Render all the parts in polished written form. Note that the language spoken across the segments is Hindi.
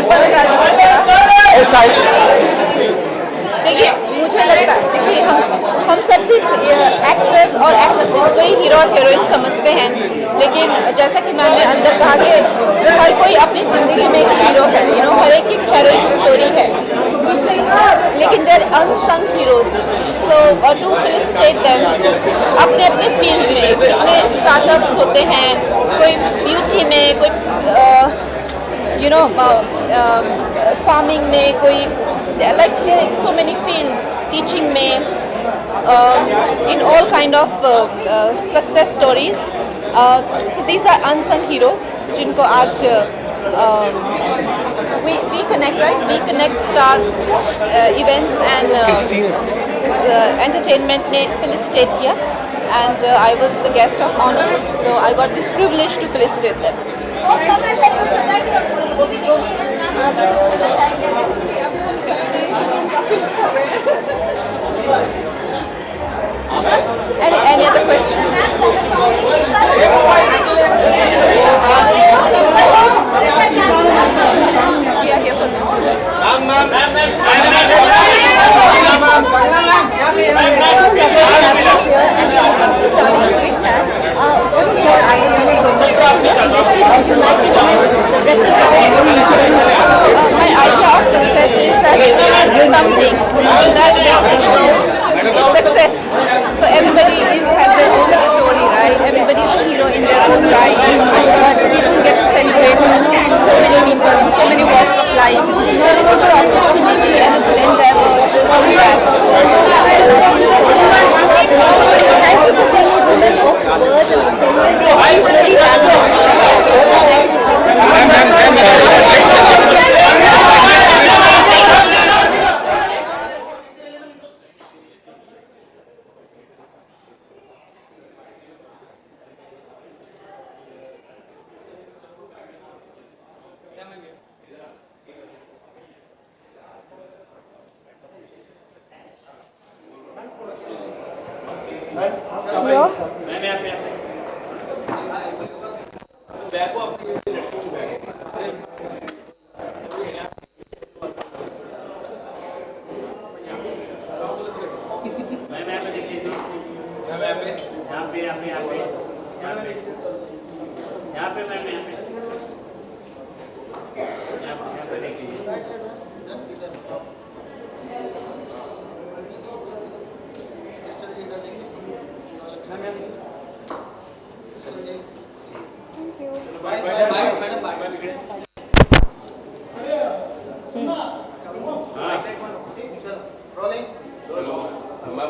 बंद करा दीजिए। देखिए मुझे लगता है, देखिए हम सब सिर्फ एक्टर और एक्ट्रेसेस को ही हीरो और हीरोइन समझते हैं, लेकिन जैसा कि मैंने अंदर कहा कि हर कोई अपनी ज़िंदगी में एक हीरो है, हर एक हीरोइन स्टोरी है, लेकिन there unsung heroes. So to felicitate them अपने अपने फील्ड में कितने स्टार्टअप्स होते हैं, कोई ब्यूटी में, कोई फार्मिंग में, कोई like there are so many fields, teaching में, in all kind of success stories. So these are unsung heroes जिनको आज we connect, right? We connect star events and entertainment ने felicitate किया, and I was the guest of honor, so I got this privilege to felicitate them. Any other question? We are here for this. What is your idea? Message would you like to share with the rest of the world? My idea of success is that something that success. So everybody has their own story, right? Everybody is a hero in their own right, but we don't get to celebrate so many people in so many walks of life. So it's a good opportunity and a good endeavor to do that. Thank you for being a woman of words and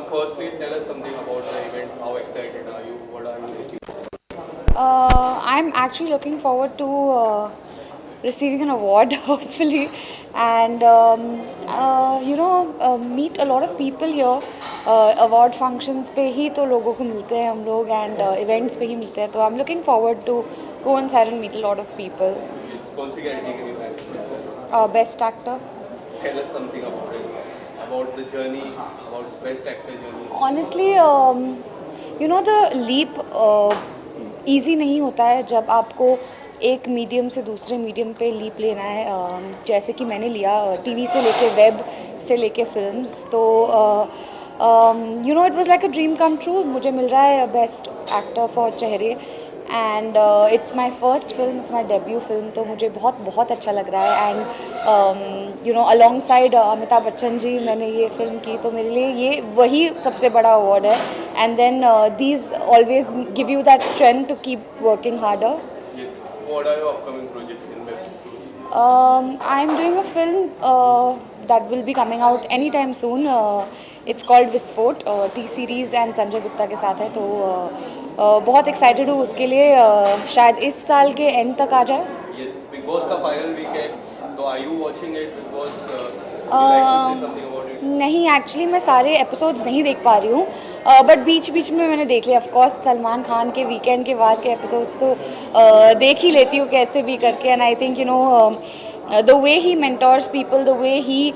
Firstly, tell us something about the event. How excited are you? What are you looking I'm actually looking forward to receiving an award, hopefully, and meet a lot of people here. Award functions पे ही तो लोगों को मिलते हैं हम लोग, and events पे ही मिलते हैं, तो I'm looking forward to go inside and meet a lot of people. कौन सी कैटेगरी के लिए? Best actor. Tell us something about it. About the journey, about best actor journey. Honestly, the leap easy नहीं होता है जब आपको एक मीडियम से दूसरे मीडियम पे लीप लेना है, जैसे कि मैंने लिया टीवी से लेके वेब से लेके फिल्म्स, तो it was like a dream come true. मुझे मिल रहा है best actor for Chehre, and it's my first film, it's my debut film, तो मुझे बहुत बहुत अच्छा लग रहा है. And alongside Amitabh Bachchan ji मैंने ये फिल्म की, तो मेरे लिए ये वही सबसे बड़ा अवार्ड है. And then these always give you that strength to keep working harder. What are your upcoming projects in web? I am doing a film that will be coming out anytime soon. It's called विस्फोट, T series and Sanjay Gupta के साथ है, तो बहुत एक्साइटेड हूँ उसके लिए. शायद इस साल के एंड तक आ जाए. Yes, Big Boss का final week है, तो are you watching it? Big Boss, would you like to say something about it? नहीं, एक्चुअली मैं सारे एपिसोड्स नहीं देख पा रही हूँ, बट बीच बीच में मैंने देख लिया. ऑफकोर्स सलमान खान के वीकेंड के वार के एपिसोड्स तो देख ही लेती हूँ कैसे भी करके. And I think the way he mentors people, the way he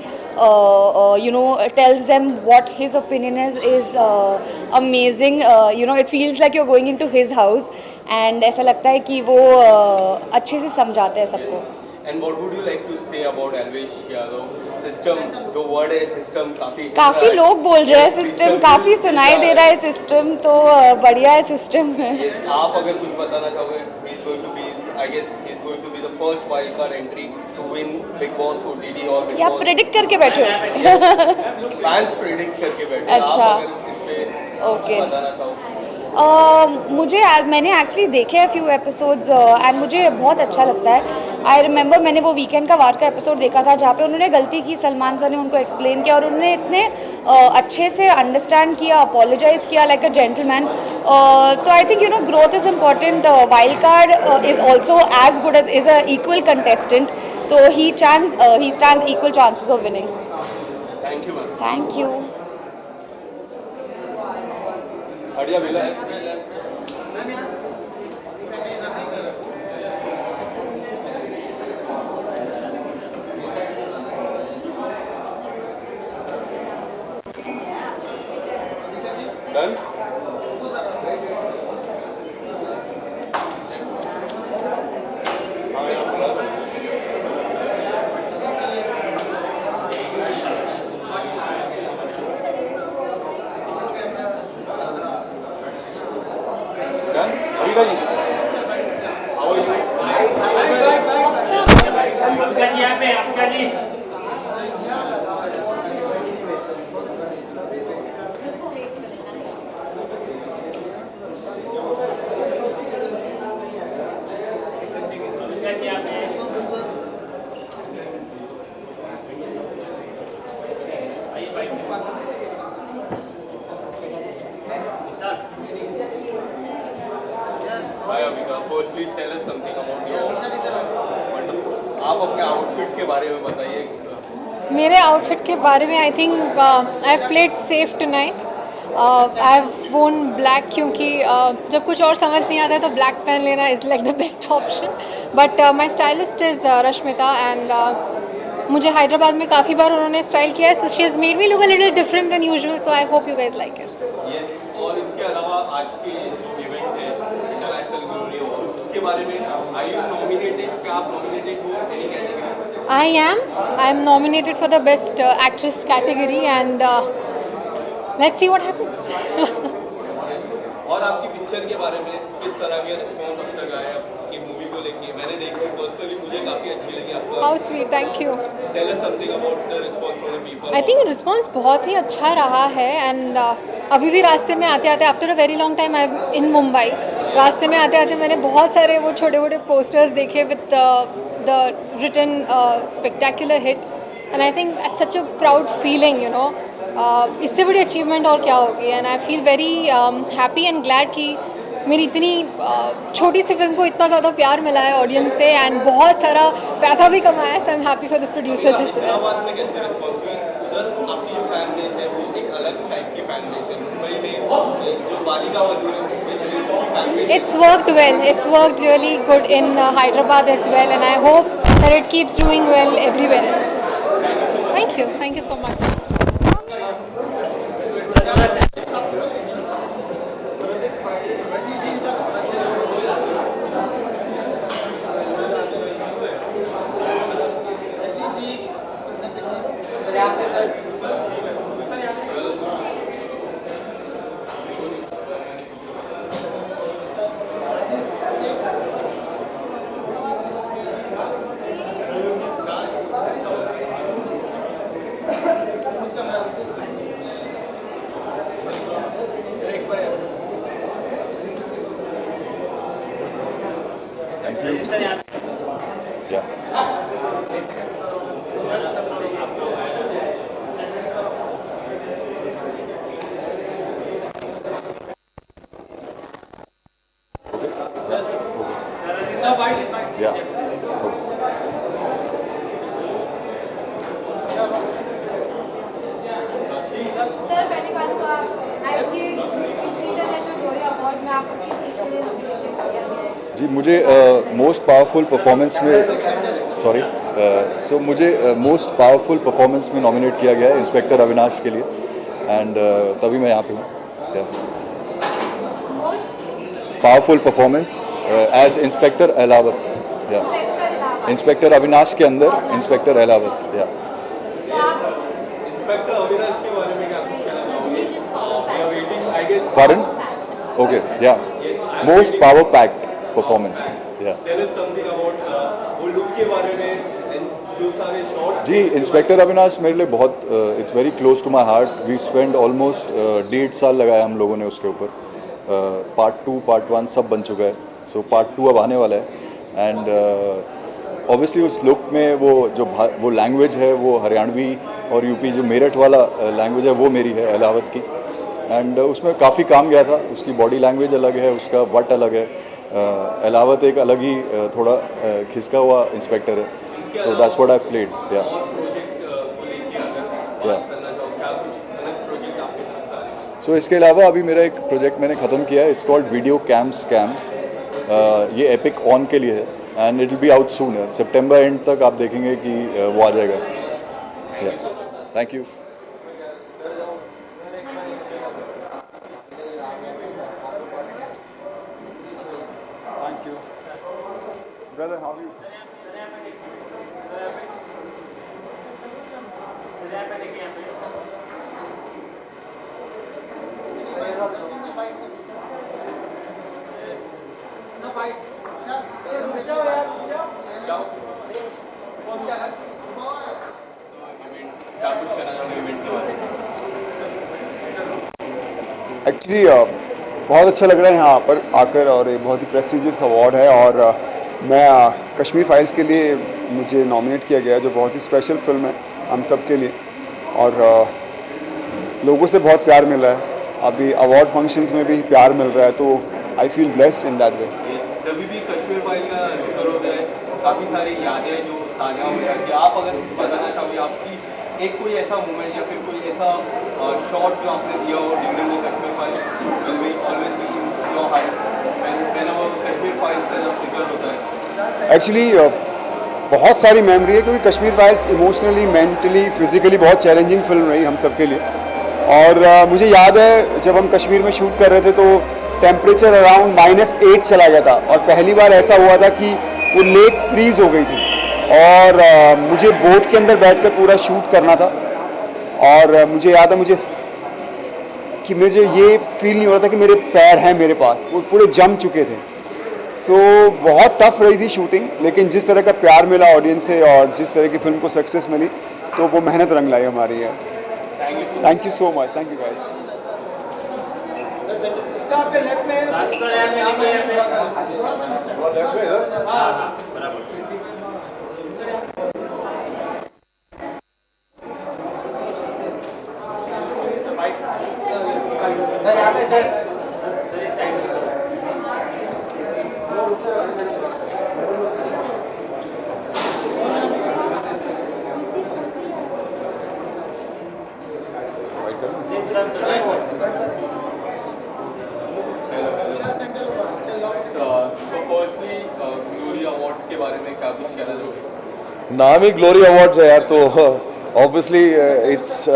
tells them what his opinion is amazing. It feels like you're going into his house, and ऐसा लगता है कि वो अच्छे से समझाते हैं सबको. And what would you like to say about Alvesh Yadav? System, जो word है system काफ़ी लोग बोल रहे हैं सिस्टम, काफ़ी सुनाई दे रहा है सिस्टम, तो बढ़िया है सिस्टम में. Yes, आप अगर कुछ बताना चाहोगे, he's going to be, I guess he's going to be the first wild card entry to win Big Boss OTT or Big या Boss. प्रेडिक्ट करके बैठे हो? Fans predict करके बैठे हैं. अच्छा. आप अगर इस पे Okay. बताना चाहो. मैंने एक्चुअली देखे हैं फ्यू एपिसोड्स एंड मुझे बहुत अच्छा लगता है. आई रिमेंबर मैंने वो वीकेंड का वार का एपिसोड देखा था जहाँ पे उन्होंने गलती की, सलमान सर ने उनको एक्सप्लेन किया और उन्होंने इतने अच्छे से अंडरस्टैंड किया, अपोलोजाइज किया लाइक अ जेंटलमैन. तो I think growth is important. Wild card is also as good as is a equal contestant, तो he stands equal chances of winning. Thank you, ma'am. Thank you. हटिया बेला. Done? हाँ यार. Done? अभी का जी. How are you? आपका जी यहाँ पे आपका जी Hi Avika. Firstly, tell us something about your wonderful. आप अपने आउटफिट के बारे में बताइए. मेरे आउटफिट के बारे में I think I have played safe tonight. I have वोन ब्लैक क्योंकि जब कुछ और समझ नहीं आता है तो ब्लैक पहन लेना is like the best option. But my stylist is Rashmita and मुझे हैदराबाद में काफ़ी बार उन्होंने स्टाइल किया है, so she has made me look a little different than usual, so I hope you guys like it. Yes. और इसके अलावा आज के जो इवेंट है इंटरनेशनल ग्लोरी अवार्ड, उसके बारे में are you nominated? क्या आप nominated हो any category? I am nominated for the best actress category and let's see what happens. और आपकी पिक्चर के बारे में किस तरह के रिस्पॉन्स अब तक आया आपकी मूवी को लेके? मैंने देखी पर्सनली, मुझे काफ़ी अच्छी लगी आपको. How sweet, thank you. Tell us something about the response from the people. I think response बहुत ही अच्छा रहा है एंड अभी भी रास्ते में आते आते after a very long time I in Mumbai, रास्ते में आते आते मैंने बहुत सारे वो छोटे छोटे पोस्टर्स देखे with the written spectacular hit and I think that's such a proud feeling इससे बड़ी अचीवमेंट और क्या होगी. And I feel very happy and glad कि मेरी इतनी छोटी सी फिल्म को इतना ज़्यादा प्यार मिला है ऑडियंस से एंड बहुत सारा पैसा भी कमाया है. So I am happy for the producers as well. Hyderabad में कैसे रिस्पॉन्स हुई? उधर आपकी जो फैन बेस है वो एक अलग टाइप की फैन बेस है. मुंबई में जो बालिका वधू है स्पेशली उसकी fan base. It's worked well. It's worked really good in Hyderabad as well, and I hope that it keeps doing well everywhere else. Thank you. Thank you so much. Thank you. Yeah. Yeah. Sir पहली बात तो आप आईजी इंटरनेशनल ग्लोरी अवार्ड में आपको किस चीज़ के लिए नॉमिनेशन किया गया है? जी मुझे most powerful performance most powerful performance में नॉमिनेट किया गया है इंस्पेक्टर अविनाश के लिए एंड तभी मैं यहाँ पे हूँ. पावरफुल परफॉर्मेंस एज इंस्पेक्टर अलावत. इंस्पेक्टर इलावा इंस्पेक्टर अविनाश के अंदर इंस्पेक्टर एलावत। या इंस्पेक्टर अविनाश के बारे में क्या कुछ कहना चाहोगे? We are waiting, I guess. Pardon? Okay, yeah. Most power packed performance. Yeah. Tell us something about वो लुक के बारे में and जो सारे शॉट्स। जी, इंस्पेक्टर अविनाश मेरे लिए बहुत it's very close to my heart. We spend almost 1.5 साल लगाया हम लोगों ने उसके ऊपर। पार्ट 2 पार्ट 1 सब बन चुका है, सो पार्ट 2 अब आने वाला है। एंड ऑब्वियसली उस लुक में वो लैंग्वेज है वो हरियाणवी और यूपी जो मेरठ वाला लैंग्वेज है वो मेरी है एलावत की। एंड उसमें काफ़ी काम गया था। उसकी बॉडी लैंग्वेज अलग है, उसका वट अलग है। एलावत एक अलग ही थोड़ा खिसका हुआ इंस्पेक्टर है। So that's what I played. या सो इसके अलावा अभी मेरा एक प्रोजेक्ट मैंने ख़त्म किया है, it's called video cam scam. ये एपिक ऑन के लिए है and it will be out soon. सितंबर एंड तक आप देखेंगे कि वो आ जाएगा। Thank you. Brother, how are you? क्या कुछ कहना चाहोगे इवेंट के बारे में? एक्चुअली बहुत अच्छा लग रहा है यहाँ पर आकर, और ये बहुत ही प्रेस्टिजियस अवार्ड है। और मैं कश्मीर फाइल्स के लिए मुझे नॉमिनेट किया गया, जो बहुत ही स्पेशल फिल्म है हम सब के लिए। और लोगों से बहुत प्यार मिल रहा है, अभी अवार्ड फंक्शंस में भी प्यार मिल रहा है, तो I feel blessed in that way. जब भी कश्मीर फाइल का जिक्र होता है काफ़ी सारी यादें जो ताज़ा हो जाती है। आप अगर कुछ बताना चाहोगे आपकी एक कोई ऐसा मोमेंट या फिर कोई ऐसा शॉट जो आपने दिया हो during the Kashmir file will be always be in your heart whenever Kashmir files का जब जिक्र होता है? एक्चुअली बहुत सारी मेमोरी है, क्योंकि Kashmir files emotionally, mentally, physically बहुत चैलेंजिंग फिल्म रही हम सब के लिए। और मुझे याद है जब हम कश्मीर में शूट कर रहे थे तो टेम्परेचर अराउंड -8 चला गया था, और पहली बार ऐसा हुआ था कि वो लेक फ्रीज हो गई थी। और मुझे बोट के अंदर बैठकर पूरा शूट करना था। और मुझे याद है मुझे ये फील नहीं हो रहा था कि मेरे पैर हैं मेरे पास, वो पूरे जम चुके थे। सो बहुत टफ रही थी शूटिंग, लेकिन जिस तरह का प्यार मिला ऑडियंस से और जिस तरह की फिल्म को सक्सेस मिली, तो वो मेहनत रंग लाई हमारी है। Thank you so much. Thank you guys. Firstly glory awards के बारे में क्या कुछ कहना चाहोगे? नाम ही ग्लोरी अवार्ड्स है यार, तो obviously it's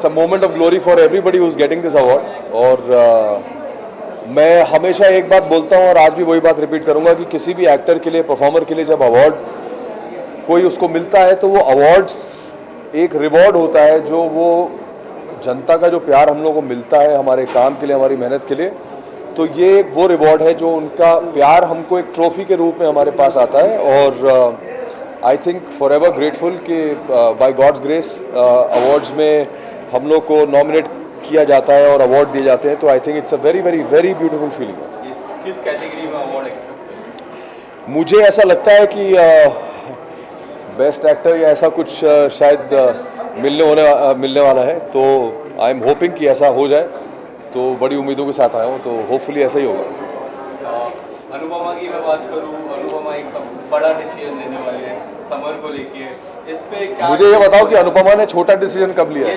a moment of glory for everybody who is getting this award. और मैं हमेशा एक बात बोलता हूँ और आज भी वही बात रिपीट करूँगा कि किसी भी एक्टर के लिए, परफॉर्मर के लिए जब अवार्ड कोई उसको मिलता है तो वो अवार्ड्स एक रिवॉर्ड होता है, जो वो जनता का जो प्यार हम लोगों को मिलता है हमारे काम के लिए, हमारी मेहनत के लिए, तो ये वो रिवॉर्ड है जो उनका प्यार हमको एक ट्रॉफी के रूप में हमारे पास आता है। और I think for ever grateful कि बाय गॉड्स ग्रेस अवार्ड्स में हम लोग को नॉमिनेट किया जाता है और अवार्ड दिए जाते हैं, तो I think it's a very very very beautiful feeling. किस कैटेगरी में अवार्ड एक्सपेक्ट? मुझे ऐसा लगता है कि बेस्ट एक्टर या ऐसा कुछ शायद मिलने वाला है, तो आई एम होपिंग कि ऐसा हो जाए, तो बड़ी उम्मीदों के साथ आया हूँ, तो होपफुली ऐसा ही होगा। अनुपमा की मैं बात करूँ, अनुपमा एक बड़ा डिसीजन लेने वाले हैं समर को लेके, इस पे क्या? मुझे ये बताओ कि अनुपमा ने छोटा डिसीजन कब लिया है?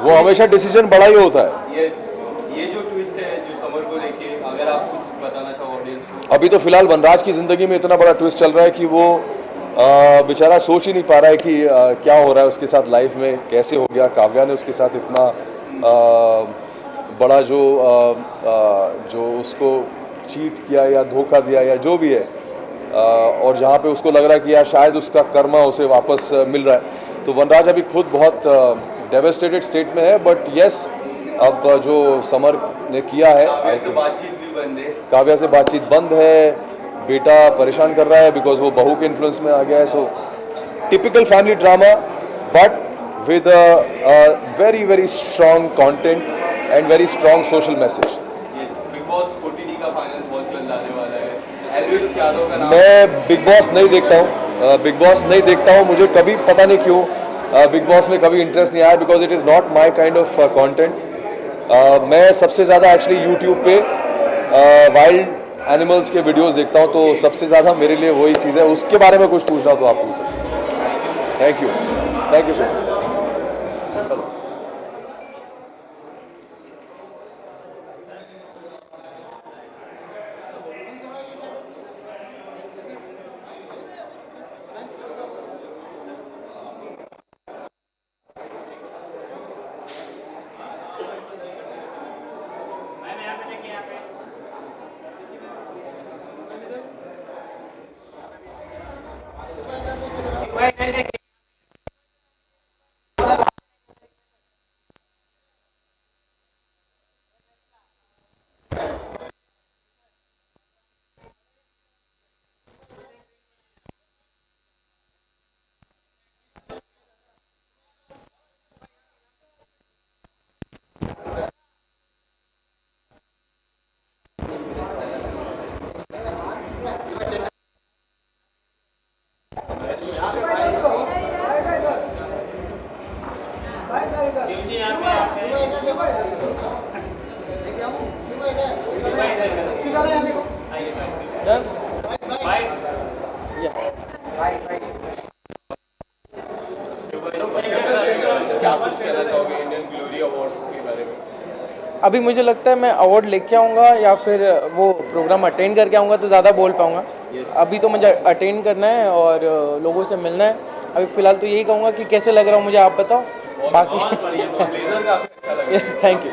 वो हमेशा डिसीजन बड़ा ही होता है। यस, ये जो ट्विस्ट है जो समर को लेके, अगर आप कुछ बताना चाहो ऑडियंस को। अभी तो फिलहाल वनराज की ज़िंदगी में इतना बड़ा ट्विस्ट चल रहा है कि वो बेचारा सोच ही नहीं पा रहा है कि क्या हो रहा है उसके साथ लाइफ में, कैसे हो गया। काव्या ने उसके साथ इतना बड़ा जो उसको चीट किया या धोखा दिया या जो भी है, और जहाँ पे उसको लग रहा है कि यार शायद उसका कर्मा उसे वापस मिल रहा है। तो वनराज अभी खुद बहुत डेवेस्टेटेड स्टेट में है, बट यस अब जो समर ने किया है, ऐसे बातचीत भी बंद है। काव्या से बातचीत बंद है, बेटा परेशान कर रहा है बिकॉज वो बहू के इन्फ्लुएंस में आ गया है। So typical family drama but with very very strong content and very strong social message. Yes, Bigg Boss OTT का फाइनल बहुत जल्द आने वाला है। एलविश यादव का नाम। मैं बिग बॉस नहीं देखता हूँ, बिग बॉस नहीं देखता हूँ। मुझे कभी पता नहीं क्यों बिग बॉस में कभी इंटरेस्ट नहीं आया, because it is not my kind of content. मैं सबसे ज़्यादा एक्चुअली यूट्यूब पे वाइल्ड एनिमल्स के वीडियोस देखता हूँ, तो सबसे ज़्यादा मेरे लिए वही चीज़ है। उसके बारे में कुछ पूछना तो आप पूछ सकते हैं। Thank you sir. मैम यहाँ पे देखिए, यहाँ पे भाई इधर देखिए। शिव जी यहाँ पे क्या कुछ कहना चाहोगे इंडियन ग्लोरी अवार्ड्स के बारे में? अभी मुझे लगता है मैं अवार्ड लेके आऊँगा या फिर वो प्रोग्राम अटेंड करके आऊँगा तो ज़्यादा बोल पाऊँगा। अभी तो मुझे अटेंड करना है और लोगों से मिलना है। अभी फ़िलहाल तो यही कहूँगा कि कैसे लग रहा हूँ मुझे आप बताओ। बाकी ब्लेजर काफी अच्छा लगा। Yes thank you.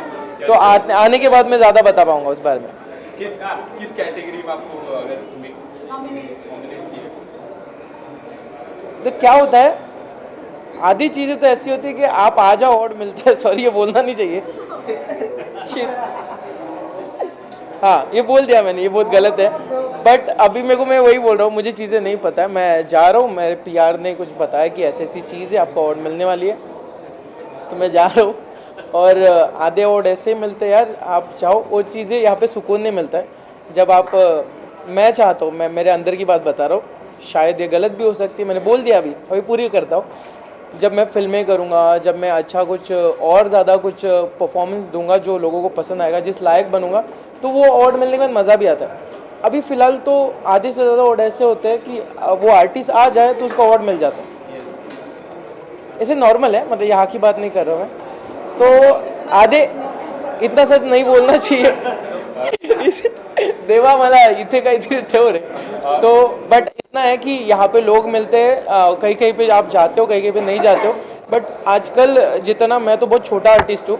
तो आने के बाद मैं ज़्यादा बता पाऊँगा उस बारे में। किस कैटेगरी में आपको अगर नॉमिनेट किए? तो क्या होता है, आधी चीज़ें तो ऐसी होती है कि आप आ जाओ अवार्ड मिलता है। सॉरी ये बोलना नहीं चाहिए। हाँ ये बोल दिया मैंने, ये बहुत गलत है। बट अभी मेरे को, मैं वही बोल रहा हूँ, मुझे चीज़ें नहीं पता है। मैं जा रहा हूँ, मेरे पीआर ने कुछ बताया कि ऐसी ऐसी चीज़ है, आपको अवार्ड मिलने वाली है, तो मैं जा रहा हूँ। और आधे अवार्ड ऐसे ही मिलते हैं यार, आप चाहो वो चीज़ें यहाँ पे सुकून नहीं मिलता है जब आप, मैं चाहता हूँ, मैं मेरे अंदर की बात बता रहा हूँ, शायद ये गलत भी हो सकती है, मैंने बोल दिया अभी पूरी करता हूँ। जब मैं फिल्में करूँगा, जब मैं अच्छा कुछ और ज़्यादा कुछ परफॉर्मेंस दूंगा जो लोगों को पसंद आएगा, जिस लायक बनूंगा, तो वो अवार्ड मिलने के बाद मज़ा भी आता है। अभी फ़िलहाल तो आधे से ज़्यादा अवार्ड ऐसे होते हैं कि वो आर्टिस्ट आ जाए तो उसको अवार्ड मिल जाता है। ऐसे नॉर्मल है, मतलब यहाँ की बात नहीं कर रहा मैं। तो आधे, इतना सच नहीं बोलना चाहिए। देवा मला इथे काहीतरी ठेव रे। तो बट इतना है कि यहाँ पे लोग मिलते हैं, कहीं कहीं पे आप जाते हो, कहीं कहीं पे नहीं जाते हो। बट आजकल जितना, मैं तो बहुत छोटा आर्टिस्ट हूँ,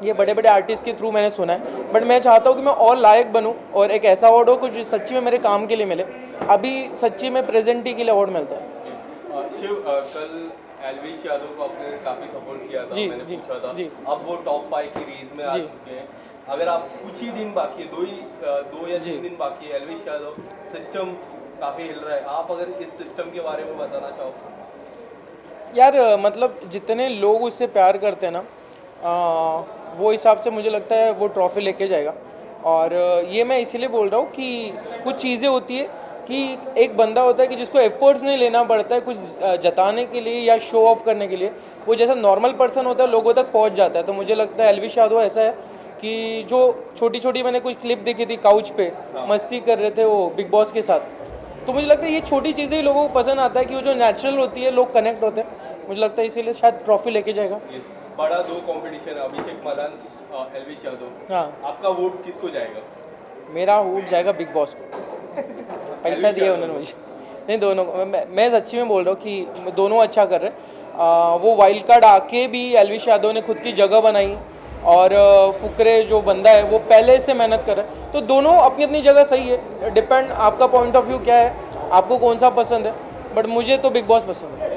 ये बड़े बड़े आर्टिस्ट के थ्रू मैंने सुना है, बट मैं चाहता हूँ कि मैं और लायक बनूँ और एक ऐसा अवार्ड हो कुछ सच्ची में मेरे काम के लिए मिले। अभी सच्ची में प्रेजेंटी के लिए अवार्ड मिलता है। शिव, कल एलविश यादव को आपने काफी सपोर्ट किया था, मैंने पूछा था। अब वो टॉप 5 की रेस में आ चुके हैं। अगर आप कुछ ही दिन बाकी है, दो या 3 दिन बाकी है, एलविश यादव सिस्टम काफी हिल रहा है, आप अगर इस सिस्टम के बारे में बताना चाहो? यार मतलब जितने लोग उससे प्यार करते हैं ना, वो हिसाब से मुझे लगता है वो ट्रॉफी लेके जाएगा। और ये मैं इसीलिए बोल रहा हूँ कि कुछ चीज़ें होती है कि एक बंदा होता है कि जिसको एफर्ट्स नहीं लेना पड़ता है कुछ जताने के लिए या शो ऑफ करने के लिए, वो जैसा नॉर्मल पर्सन होता है लोगों तक पहुँच जाता है। तो मुझे लगता है एलविश यादव ऐसा है कि जो छोटी छोटी, मैंने कुछ क्लिप देखी थी, काउच पे मस्ती कर रहे थे वो बिग बॉस के साथ, तो मुझे लगता है ये छोटी चीज़ें ही लोगों को पसंद आता है कि वो जो नेचुरल होती है, लोग कनेक्ट होते हैं। मुझे लगता है इसीलिए शायद ट्रॉफी लेके जाएगा। बड़ा 2 कंपटीशन है, अभिषेक मदान, एलविश यादव। हाँ, आपका वोट किसको जाएगा? मेरा वोट जाएगा बिग बॉस को। पैसा दिया उन्होंने मुझे। नहीं, दोनों, मैं सच्ची में बोल रहा हूँ कि दोनों अच्छा कर रहे हैं। वो वाइल्ड कार्ड आके भी एलविश यादव ने खुद की जगह बनाई और फुकरे जो बंदा है वो पहले से मेहनत कर रहा है। तो दोनों अपनी अपनी जगह सही है, डिपेंड आपका पॉइंट ऑफ व्यू क्या है। आपको कौन सा पसंद है, बट मुझे तो बिग बॉस पसंद है।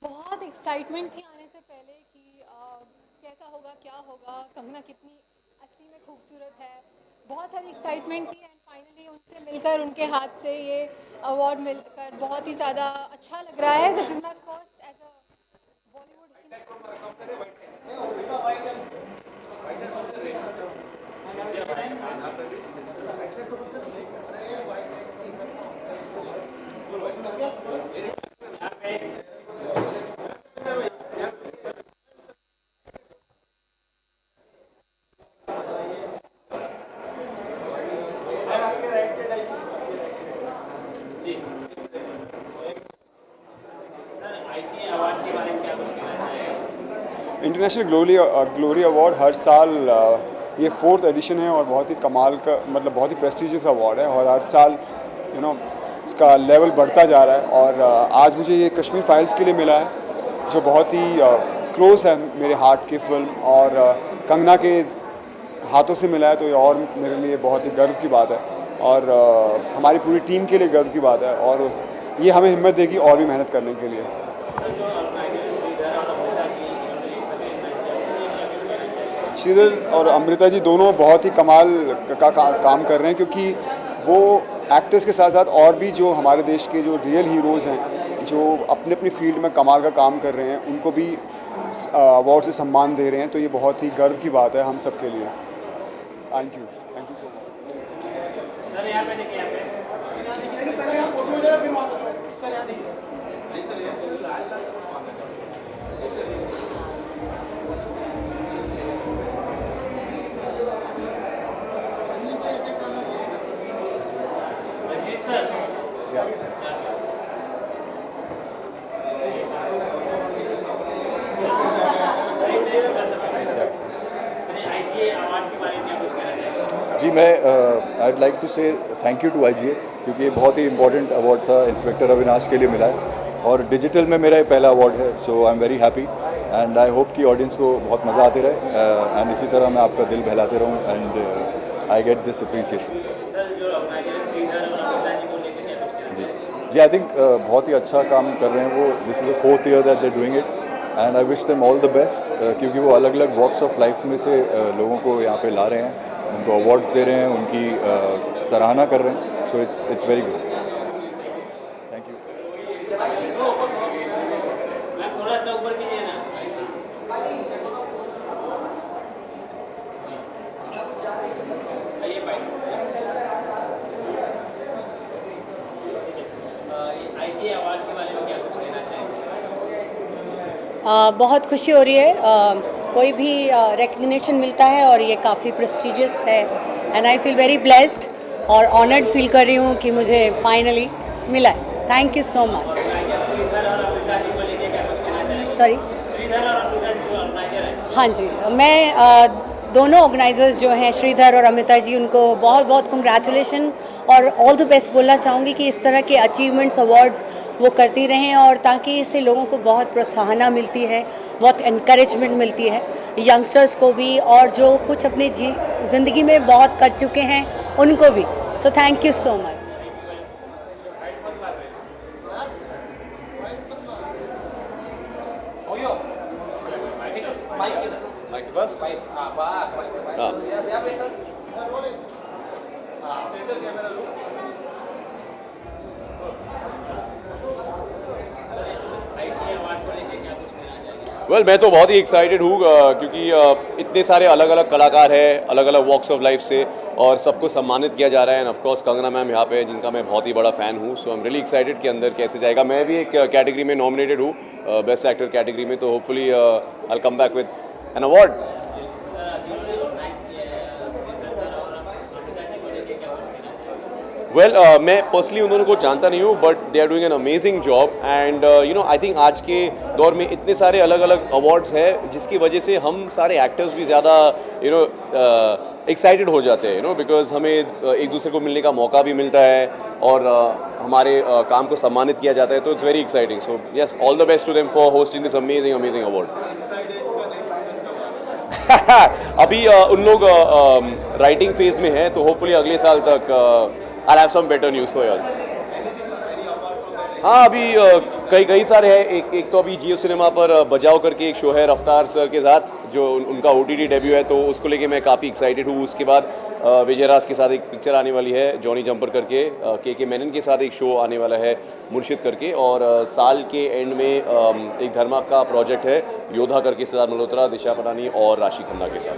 बहुत एक्साइटमेंट थी आने से पहले कि कैसा होगा, क्या होगा, कंगना कितनी असली में खूबसूरत है। बहुत सारी एक्साइटमेंट थी एंड फाइनली उनसे मिलकर, उनके हाथ से ये अवार्ड मिलकर बहुत ही ज़्यादा अच्छा लग रहा है। This is my first as a Bollywood. International glory award हर साल ये 4th एडिशन है और बहुत ही कमाल का, मतलब बहुत ही प्रेस्टिजियस अवार्ड है और हर साल इसका लेवल बढ़ता जा रहा है। और आज मुझे ये कश्मीर फाइल्स के लिए मिला है जो बहुत ही क्लोज है मेरे हार्ट की फिल्म, और कंगना के हाथों से मिला है तो ये और मेरे लिए बहुत ही गर्व की बात है और हमारी पूरी टीम के लिए गर्व की बात है और ये हमें हिम्मत देगी और भी मेहनत करने के लिए। श्रीधर और अमृता जी दोनों बहुत ही कमाल का काम कर रहे हैं, क्योंकि वो एक्टर्स के साथ साथ और भी जो हमारे देश के जो रियल हीरोज़ हैं जो अपने अपनी फील्ड में कमाल का काम कर रहे हैं उनको भी अवार्ड से सम्मान दे रहे हैं, तो ये बहुत ही गर्व की बात है हम सब के लिए। Thank you so much. Sir यहाँ पे देखिए, यहाँ पे जी मैं I'd like to say thank you to IGA, क्योंकि ये बहुत ही इम्पोर्टेंट अवार्ड था, इंस्पेक्टर अविनाश के लिए मिला है और डिजिटल में मेरा ये पहला अवार्ड है। So I am very happy and I hope कि ऑडियंस को बहुत मज़ा आते रहे एंड इसी तरह मैं आपका दिल बहलाते रहूँ and I get this appreciation. Ji I think बहुत ही अच्छा काम कर रहे हैं वो। This is the 4th year that they doing it and I wish them all the best, क्योंकि वो अलग अलग वॉक्स ऑफ लाइफ में से लोगों को यहाँ पे ला रहे हैं, उनको अवार्ड्स दे रहे हैं, उनकी सराहना कर रहे हैं। So it's very good. Thank you. थोड़ा सा ऊपर कीजिए ना। आइए भाई। आईजी अवार्ड के बारे में क्या कुछ कहना चाहेंगे? बहुत खुशी हो रही है, कोई भी रिकग्निशन मिलता है और ये काफ़ी प्रेस्टिजियस है and I feel very blessed और ऑनर्ड फील कर रही हूँ कि मुझे फाइनली मिला है। Thank you so much. Sorry, हाँ जी, मैं दोनों ऑर्गेनाइजर्स जो हैं श्रीधर और अमिता जी, उनको बहुत बहुत कंग्रेचुलेशन और ऑल द बेस्ट बोलना चाहूँगी कि इस तरह के अचीवमेंट्स अवार्ड्स वो करती रहें और ताकि इससे लोगों को बहुत प्रोत्साहन मिलती है, बहुत इनकरेजमेंट मिलती है यंगस्टर्स को भी और जो कुछ अपनी ज़िंदगी में बहुत कर चुके हैं उनको भी। सो थैंक यू सो मच। बस वेल मैं तो बहुत ही एक्साइटेड हूँ क्योंकि इतने सारे अलग अलग कलाकार हैं अलग अलग वॉक्स ऑफ लाइफ से और सबको सम्मानित किया जा रहा है end of course Kangana ma'am यहाँ पे जिनका मैं बहुत ही बड़ा फ़ैन हूँ सो आई एम रियली एक्साइटेड कि अंदर कैसे जाएगा। मैं भी एक कैटेगरी में नॉमिनेटेड हूँ बेस्ट एक्टर कैटेगरी में, तो hopefully I will come back with an award. Well मैं पर्सनली उन दोनों को जानता नहीं हूँ but they are doing an amazing job and you know I think आज के दौर में इतने सारे अलग अलग अवार्ड्स हैं जिसकी वजह से हम सारे एक्टर्स भी ज़्यादा यू नो एक्साइटेड हो जाते हैं, यू नो, बिकॉज हमें एक दूसरे को मिलने का मौका भी मिलता है और हमारे काम को सम्मानित किया जाता है, तो it's very exciting. So yes, all the best to them for hosting this amazing award. अभी उन लोग राइटिंग फेज में हैं तो होपफुली अगले साल तक I'll have some better news for you all. हाँ अभी कई सारे हैं। एक तो अभी जियो सिनेमा पर बजाओ करके एक शो है रफ्तार सर के साथ जो उनका OTT डेब्यू है, तो उसको लेके मैं काफ़ी एक्साइटेड हूँ। उसके बाद विजय राज के साथ एक पिक्चर आने वाली है जॉनी जंपर करके, के मेनन के साथ एक शो आने वाला है मुर्शिद करके, और साल के एंड में एक धर्मा का प्रोजेक्ट है योद्धा करके सिद्धार्थ मल्होत्रा, दिशा पटानी और राशि खन्ना के साथ।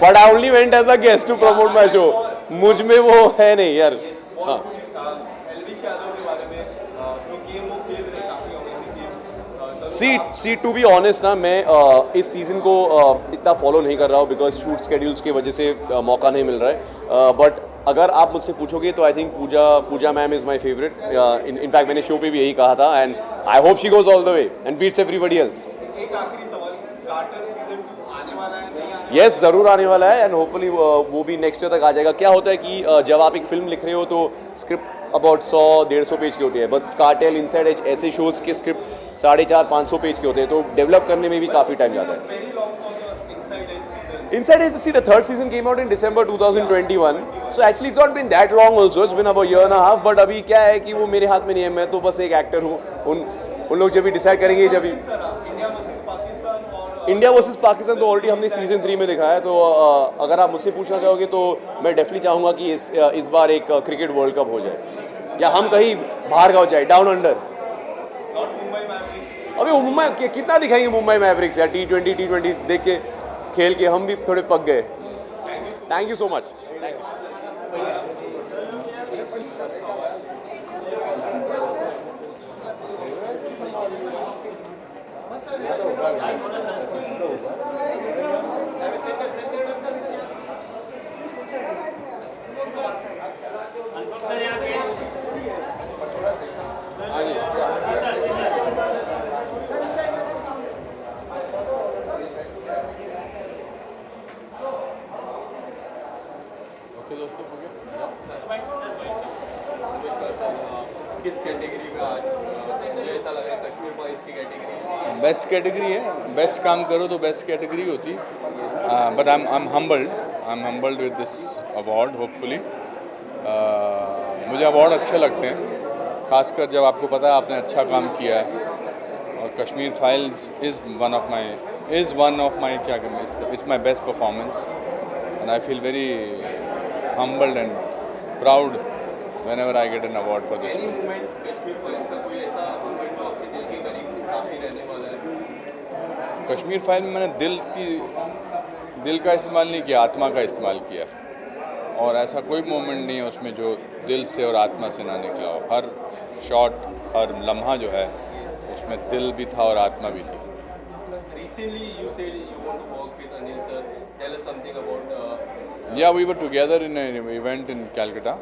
But I only went as a guest to promote my show, मुझ में वो है नहीं यार। हाँ सी टू बी ऑनेस्ट ना, मैं इस सीज़न को इतना फॉलो नहीं कर रहा हूँ बिकॉज शूट स्केड्यूल्स की वजह से मौका नहीं मिल रहा है। बट अगर आप मुझसे पूछोगे तो I think Pooja ma'am is my favourite. In fact मैंने शो पे भी यही कहा था and I hope she goes all the way and beats everybody else. Yes ज़रूर आने वाला है एंड होपफुली वो भी नेक्स्ट ईयर तक आ जाएगा। क्या होता है कि जब आप एक फिल्म लिख रहे हो तो स्क्रिप्ट अबाउट 100-150 पेज की होती है, बट कार्टेल, इनसाइड एज ऐसे शोज़ के स्क्रिप्ट 450-500 पेज के होते हैं, तो डेवलप करने में भी काफ़ी टाइम जाता है। Inside Edge, see, the third season came out in December 2021, so actually it's not been that long also, it's been about a year and a half, but अभी क्या है कि वो मेरे हाथ में नहीं है, मैं तो बस एक एक्टर हूँ। उन लोग जब भी डिसाइड करेंगे, जब भी इंडिया वर्सेस पाकिस्तान तो ऑलरेडी हमने सीजन 3 में दिखाया है, तो अगर आप मुझसे पूछना चाहोगे तो मैं डेफिनेटली चाहूँगा कि इस बार एक क्रिकेट वर्ल्ड कप हो जाए या हम कहीं बाहर गाँव जाए, डाउन अंडर। अभी वो मुंबई कितना दिखाएंगे मुंबई मैवरिक्स या T20 देख के खेल के हम भी थोड़े पक गए। Thank you so much. किस कैटेगरी में आज मुझे ऐसा लग रहा है कश्मीर फाइल्स की कैटेगरी बेस्ट कैटेगरी है, बेस्ट काम करो तो बेस्ट कैटेगरी होती, but I am humbled with this award hopefully. मुझे अवार्ड अच्छे लगते हैं, खासकर जब आपको पता है आपने अच्छा काम किया है, और Kashmir files is one of my क्या कहते, it's my best performance and I feel very humbled and proud whenever I get an award for this. Any moment Kashmir files का कोई ऐसा मोमेंट जो आपके दिल के करीब काफ़ी रहने वाला है? कश्मीर फाइल में मैंने दिल का इस्तेमाल नहीं किया, आत्मा का इस्तेमाल किया, और ऐसा कोई मोमेंट नहीं है उसमें जो दिल से और आत्मा से ना निकला हो। हर शॉट, हर लम्हा जो है उसमें दिल भी था और आत्मा भी थी। Recently you said you want to work with Anil sir. Tell us something about Yeah, we were together in an event in Calcutta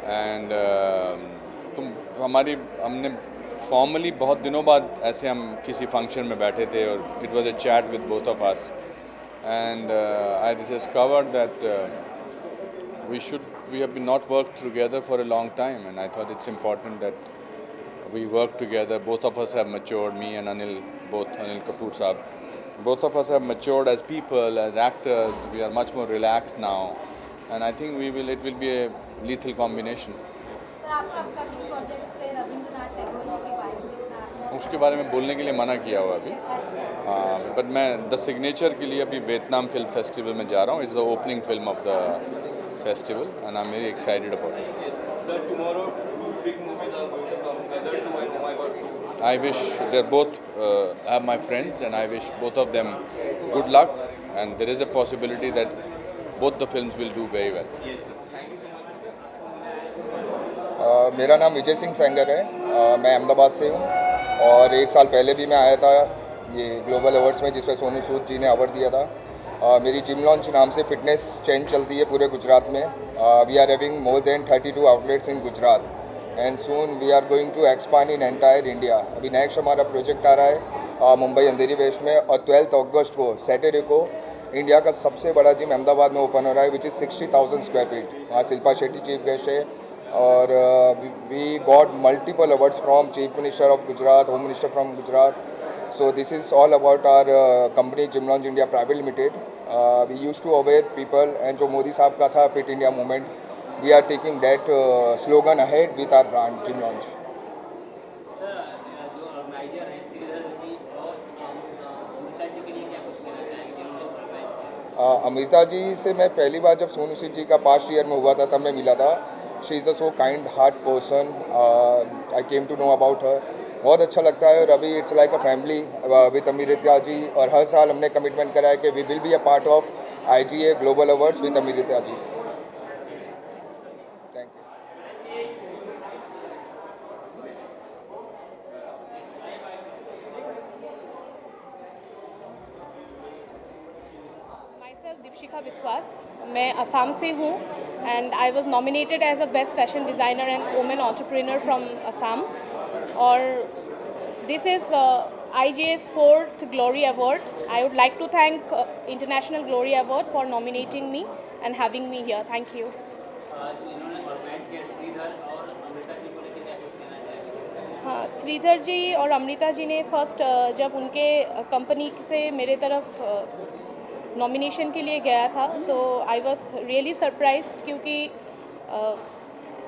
and हमने फॉर्मली बहुत दिनों बाद ऐसे हम किसी फंक्शन में बैठे थे और it was a chat with both of us and I discovered that we have not worked together for a long time, and I thought it's important that we work together. Both of us have matured, me and Anil Kapoor Saab, both of us have matured as people, as actors. We are much more relaxed now, and I think it will be a lethal combination. उसके बारे में बोलने के लिए मना किया हुआ अभी, बट मैं द सिग्नेचर के लिए अभी वियतनाम फिल्म फेस्टिवल में जा रहा हूँ. It's the opening film of the festival and I am very excited about it. Sir, tomorrow 2 big movies are going to come. Gadar 2 and Oh My God 2. I wish they're both are my friends, and I wish both of them good luck. And there is a possibility that both the films will do very well. मेरा नाम विजय सिंह सेंगर है। मैं अहमदाबाद से हूँ और एक साल पहले भी मैं आया था ये ग्लोबल अवार्ड्स में, जिसमें सोनू सूद जी ने अवार्ड दिया था। मेरी जिम लॉन्च नाम से फिटनेस चेन चलती है पूरे गुजरात में। We are having more than 32 outlets in Gujarat and soon we are going to expand in entire India. अभी नेक्स्ट हमारा प्रोजेक्ट आ रहा है मुंबई अंधेरी वेस्ट में, और 12 अगस्त को सैटरडे को इंडिया का सबसे बड़ा जिम अहमदाबाद में ओपन हो रहा है, विच इज़ 60,000 स्क्वायर फीट। वहाँ शिल्पा शेट्टी चीफ गेस्ट है और we got multiple awards from chief minister of Gujarat, home minister from Gujarat. So this is all about our company Gym Lounge India Private Limited. We used to aware people, and जो मोदी साहब का था Fit India movement, we are taking that slogan ahead with our brand Gym Lounge. Sir, जो ऑर्गेनाइजर हैं श्रीधर जी और अमृता जी के लिए क्या कुछ कहना चाहेंगे उन्होंने ऑर्गेनाइज किया? अमृता जी से मैं पहली बार जब सोनू सूद जी का पास्ट ईयर में हुआ था तब मैं मिला था। She is a so kind heart person. I came to know about her. बहुत अच्छा लगता है और अभी it's like a family with Amrita ji, और हर साल हमने कमिटमेंट करा है कि we will be a part of IGA global awards with Amrita ji. Thank you. Myself Deepshikha Biswas, मैं असम से हूँ and I was nominated as a best fashion designer and women entrepreneur from Assam. और this is IGA's 4th Glory Award. I would like to thank International Glory Award for nominating me and having me here. Thank you. इन्होंने ऑर्गेनाइज किया श्रीधर और अमृता जी को लेकर क्या कुछ कहना चाहेंगे? हाँ, श्रीधर जी और अमृता जी ने फर्स्ट जब उनके कंपनी से मेरे तरफ नॉमिनेशन के लिए गया था तो आई वॉज रियली सरप्राइज्ड, क्योंकि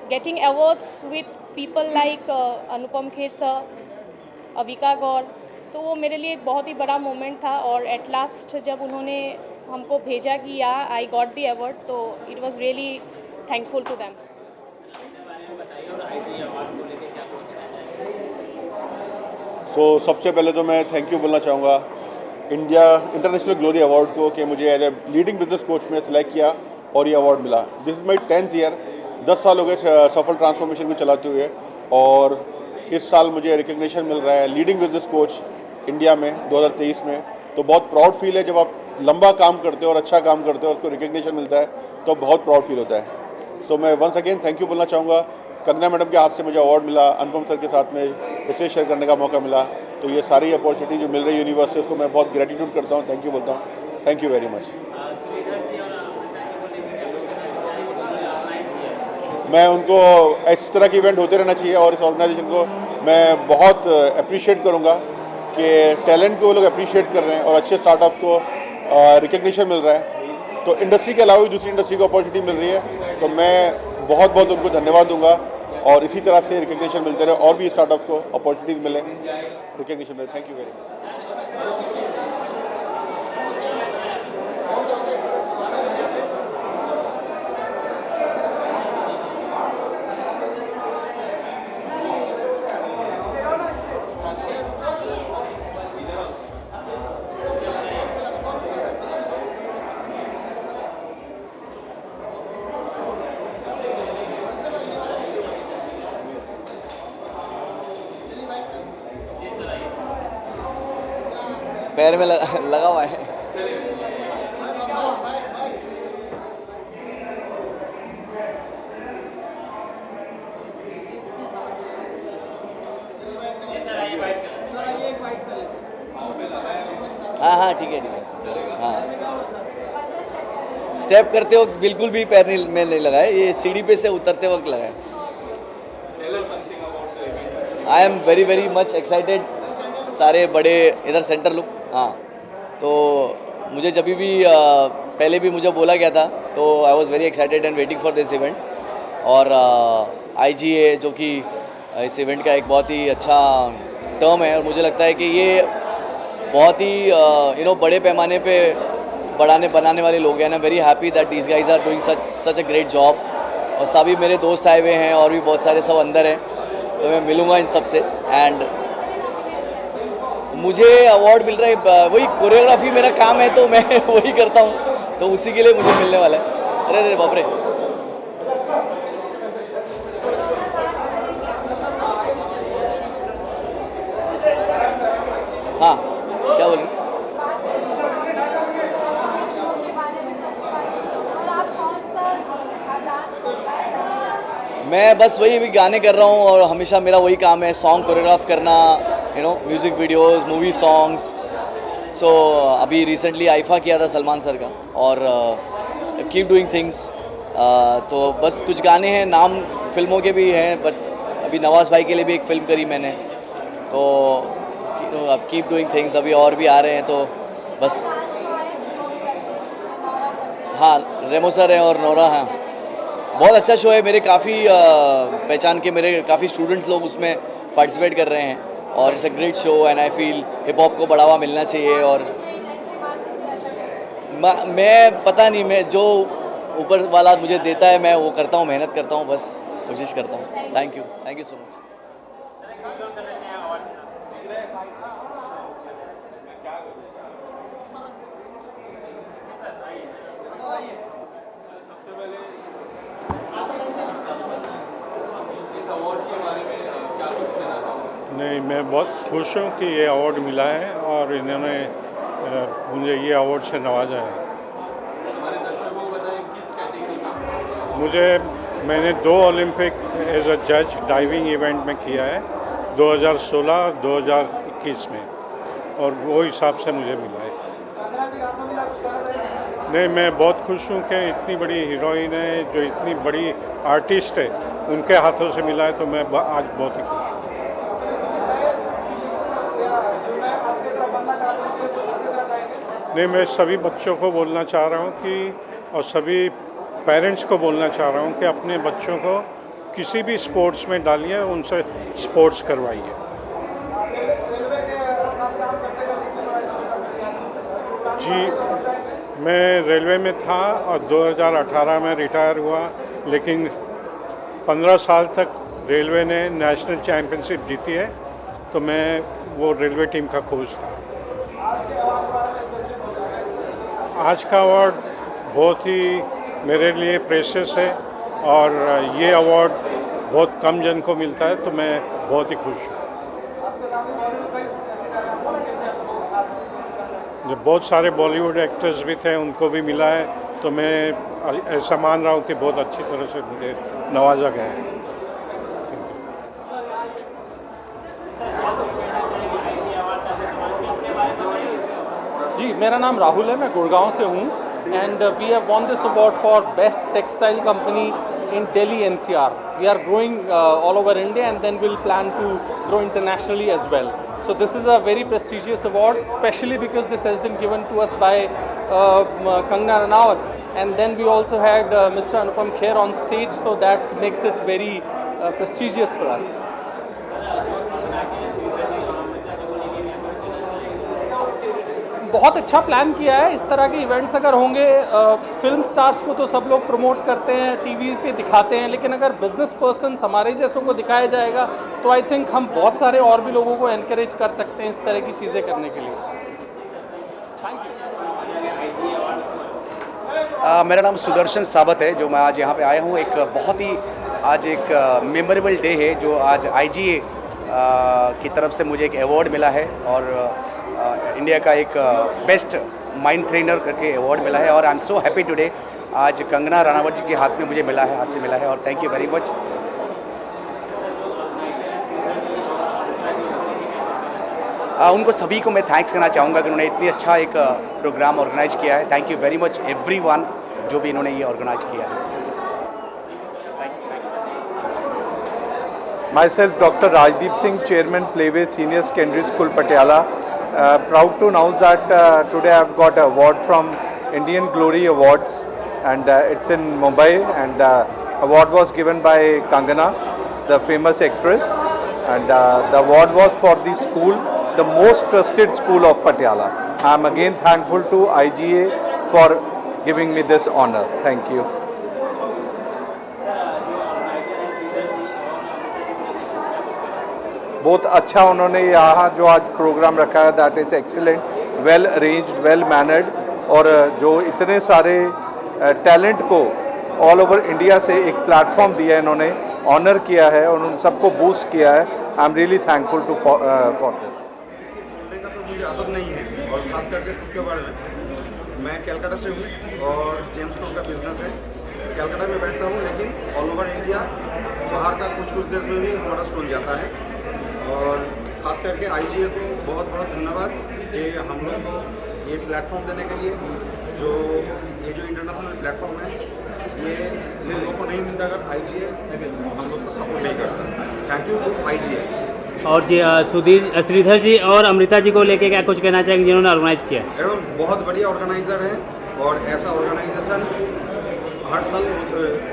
getting awards with people like Anupam Kher sir, Avika Gaur, तो वो मेरे लिए एक बहुत ही बड़ा मोमेंट था। और एट लास्ट जब उन्होंने हमको भेजा कि या आई गॉट द अवार्ड, तो it was really thankful to them. सबसे पहले तो मैं थैंक यू बोलना चाहूँगा इंडिया इंटरनेशनल ग्लोरी अवार्ड को कि मुझे as a leading business coach में सिलेक्ट किया और ये अवार्ड मिला। This is my 10th year. 10 साल हो गए सफल ट्रांसफॉर्मेशन को चलाते हुए, और इस साल मुझे रिकग्निशन मिल रहा है लीडिंग बिजनेस कोच इंडिया में 2023 में। तो बहुत प्राउड फील है जब आप लंबा काम करते हो और अच्छा काम करते हो और उसको रिकग्निशन मिलता है तो बहुत प्राउड फील होता है। सो मैं वंस अगेन थैंक यू बोलना चाहूँगा। कंगना मैडम के हाथ से मुझे अवार्ड मिला, अनुपम सर के साथ में इसे शेयर करने का मौका मिला, तो ये सारी अपॉर्चुनिटी जो मिल रही है यूनिवर्स से उसको मैं बहुत ग्रेटिट्यूड करता हूँ, थैंक यू बोलता हूँ। Thank you very much. मैं उनको इस तरह के इवेंट होते रहना चाहिए और इस ऑर्गेनाइजेशन को मैं बहुत अप्रिशिएट करूँगा कि टैलेंट को वो लोग अप्रिशिएट कर रहे हैं और अच्छे स्टार्टअप को रिकग्निशन मिल रहा है। तो इंडस्ट्री के अलावा भी दूसरी इंडस्ट्री को अपॉर्चुनिटी मिल रही है, तो मैं बहुत बहुत उनको धन्यवाद दूंगा और इसी तरह से रिकग्निशन मिलते रहे और भी स्टार्टअप्स को अपॉर्चुनिटीज़ मिले, रिकग्निशन मिले। Thank you very much. पैर में लगा हुआ है। हाँ हाँ ठीक है हाँ। स्टेप करते वक्त बिल्कुल भी पैर नहीं लगाए, ये सीढ़ी पे से उतरते वक्त लगाए। आई एम वेरी मच एक्साइटेड। सारे बड़े इधर सेंटर लुक, हाँ, तो मुझे जब भी पहले भी मुझे बोला गया था तो I was very excited and waiting for this event. और IGA जो कि इस इवेंट का एक बहुत ही अच्छा टर्म है और मुझे लगता है कि ये बहुत ही बड़े पैमाने पे बनाने वाले लोग हैं। I am very happy that these guys are doing such a great job और सभी मेरे दोस्त आए हुए हैं और भी बहुत सारे सब अंदर हैं, तो मैं मिलूँगा इन सब से। एंड मुझे अवार्ड मिल रहा है, वही कोरियोग्राफी मेरा काम है तो मैं वही करता हूँ, तो उसी के लिए मुझे मिलने वाला है। अरे अरे बाप रे, हाँ क्या बोल रहे? मैं बस वही अभी गाने कर रहा हूँ और हमेशा मेरा वही काम है, सॉन्ग कोरियोग्राफ करना, म्यूज़िक वीडियोस, मूवी सॉन्ग्स। सो अभी रिसेंटली आईफा किया था सलमान सर का, और कीप डूइंग थिंग्स। तो बस कुछ गाने हैं, नाम फिल्मों के भी हैं, बट अभी नवाज़ भाई के लिए भी एक फ़िल्म करी मैंने, तो अब कीप डूइंग थिंग्स अभी और भी आ रहे हैं, तो बस। हाँ, रेमो सर हैं और नोरा हैं। बहुत अच्छा शो है, मेरे काफ़ी पहचान के मेरे काफ़ी स्टूडेंट्स लोग उसमें पार्टिसिपेट कर रहे हैं, और it's a great show and I feel hip hop को बढ़ावा मिलना चाहिए। और मैं पता नहीं, मैं जो ऊपर वाला मुझे देता है मैं वो करता हूँ, मेहनत करता हूँ, बस कोशिश करता हूँ। Thank you so much. नहीं, मैं बहुत खुश हूँ कि ये अवार्ड मिला है और इन्होंने मुझे ये अवार्ड से नवाजा है। मैंने 2 ओलंपिक एज अ जज डाइविंग इवेंट में किया है, 2016 और 2021 में, और वो हिसाब से मुझे मिला है। नहीं, मैं बहुत खुश हूँ कि इतनी बड़ी हीरोइन है, जो इतनी बड़ी आर्टिस्ट है, उनके हाथों से मिला है, तो मैं आज बहुत ही खुश हूँ। नहीं, मैं सभी बच्चों को बोलना चाह रहा हूँ कि, और सभी पेरेंट्स को बोलना चाह रहा हूँ कि अपने बच्चों को किसी भी स्पोर्ट्स में डालिए, उनसे स्पोर्ट्स करवाइए। जी, मैं रेलवे में था और 2018 में रिटायर हुआ, लेकिन 15 साल तक रेलवे ने नेशनल चैम्पियनशिप जीती है, तो मैं वो रेलवे टीम का कोच था। आज का अवार्ड बहुत ही मेरे लिए प्रेशियस है, और ये अवार्ड बहुत कम जन को मिलता है, तो मैं बहुत ही खुश हूँ। जो बहुत सारे बॉलीवुड एक्टर्स भी थे, उनको भी मिला है, तो मैं ऐसा मान रहा हूँ कि बहुत अच्छी तरह से मुझे नवाजा गया है। जी, मेरा नाम राहुल है, मैं गुड़गांव से हूँ, and we have won this award for best textile company in Delhi NCR. We are growing all over India, and then we'll plan to grow internationally as well. So this is a very prestigious award, especially because this has been given to us by Kangana Ranaut, and then we also had Mr. Anupam Kher on stage, so that makes it very prestigious for us. बहुत अच्छा प्लान किया है। इस तरह के इवेंट्स अगर होंगे, फिल्म स्टार्स को तो सब लोग प्रमोट करते हैं, टीवी पे दिखाते हैं, लेकिन अगर बिजनेस पर्सन्स हमारे जैसों को दिखाया जाएगा तो आई थिंक हम बहुत सारे और भी लोगों को एनकरेज कर सकते हैं इस तरह की चीज़ें करने के लिए। Thank you. मेरा नाम सुदर्शन साबत है, जो मैं आज यहाँ पे आया हूँ। एक बहुत ही आज एक मेमोरेबल डे है, जो आज IGA की तरफ से मुझे एक अवार्ड मिला है, और इंडिया का एक बेस्ट माइंड ट्रेनर करके अवार्ड मिला है, और I am so happy today. आज कंगना रनावत जी के हाथ में मुझे मिला है, हाथ से मिला है, और थैंक यू वेरी मच। उनको सभी को मैं थैंक्स करना चाहूँगा कि उन्होंने इतनी अच्छा एक प्रोग्राम ऑर्गेनाइज किया है। Thank you very much everyone जो भी इन्होंने ये ऑर्गेनाइज किया है। Myself, Dr. Rajdeep Singh, Chairman, Playway, Senior Secondary School, Patiala. Proud to announce that today I have got an award from Indian Glory Awards, and it's in Mumbai, and award was given by Kangana, the famous actress, and the award was for the school, the most trusted school of Patiala. I am again thankful to IGA for giving me this honor. Thank you. बहुत अच्छा उन्होंने यहाँ जो आज प्रोग्राम रखा है, that is excellent, well arranged, well mannered, और जो इतने सारे टैलेंट को ऑल ओवर इंडिया से एक प्लेटफॉर्म दिया है इन्होंने, ऑनर किया है और उन सबको बूस्ट किया है। I am really thankful to for this. बोलने का तो मुझे आदत नहीं है, और ख़ास करके खुद के बारे में। मैं कलकत्ता से हूँ और जेम्स स्टोन का बिजनेस है। कलकत्ता में बैठता हूँ, लेकिन ऑल ओवर इंडिया, बाहर का कुछ कुछ देश में भी हमारा स्टोन जाता है। और ख़ास करके IGA को बहुत बहुत धन्यवाद कि हम लोग को ये प्लेटफॉर्म देने के लिए, जो ये जो इंटरनेशनल प्लेटफॉर्म है, ये हम लोग को नहीं मिलता अगर IGA हम लोग को सपोर्ट नहीं करता। Thank you to IGA। और जी श्रीधर जी और अमृता जी को लेके क्या कुछ कहना चाहेंगे जिन्होंने ऑर्गेनाइज किया? एवं बहुत बढ़िया ऑर्गेनाइज़र है, और ऐसा ऑर्गेनाइजेशन हर साल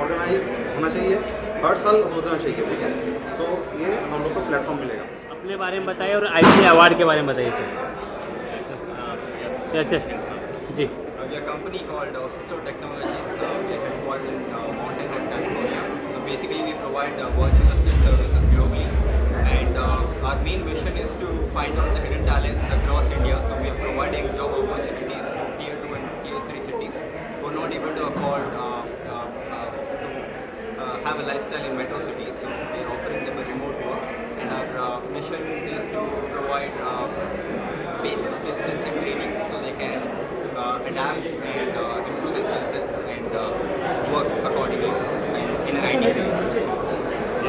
ऑर्गेनाइज होना चाहिए, हर साल होना चाहिए, ठीक है? तो ये हम लोग को प्लेटफॉर्म मिलेगा। अपने बारे में बताइए और IGA अवार्ड के बारे में बताइए sir. Yes yes ji. We are a company called Sister Technologies. We are headquartered in Mountain House, California. So basically we provide virtual assistant services globally, and our main mission is to find out the hidden talents across India. So we are providing job opportunities to Tier 2 and Tier 3 cities who are not able to afford to have a lifestyle in metro cities. So we are offering them a remote work, and our mission is to provide basic skill sets and training so they can adapt and improve their skill sets and work accordingly in an IT field.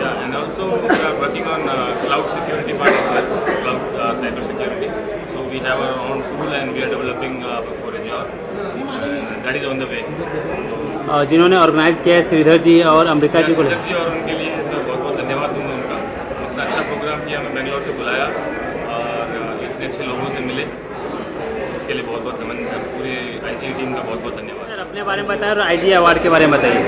Yeah, and also we are working on cloud security part as well, cloud cyber security. So we have our own tool and we are developing for Azure. That is on the way. जिन्होंने ऑर्गेनाइज किया है श्रीधर जी और अमृता जी को, श्रीधर जी और उनके लिए तो बहुत बहुत धन्यवाद दूंगा उनका। इतना अच्छा प्रोग्राम किया, हमें बेंगलोर से बुलाया और इतने अच्छे लोगों से मिले, उसके लिए बहुत बहुत धन्यवाद। पूरे IGA टीम का बहुत बहुत धन्यवाद। सर अपने बारे में बताएं और IGA अवार्ड के बारे में बताइए।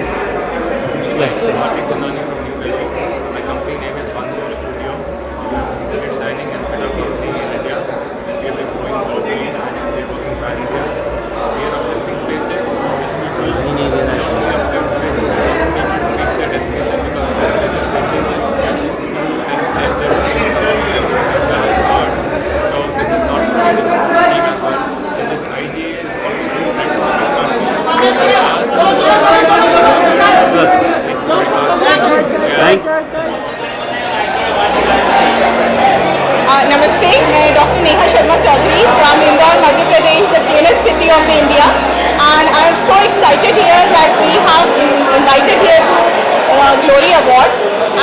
My company name is OneSource Studio. We are interior designing and fit out company in India. We have been growing globally and we are working pan India. We are uplifting spaces which people uplift spaces reach their destination, because religious spaces and their arts. So this is not only team effort. This IGA is नमस्ते, मैं doctor Neha Sharma Chaudhary from Indore, Madhya Pradesh, the cleanest city of the India, and I am so excited here that we have invited here to Glory Award,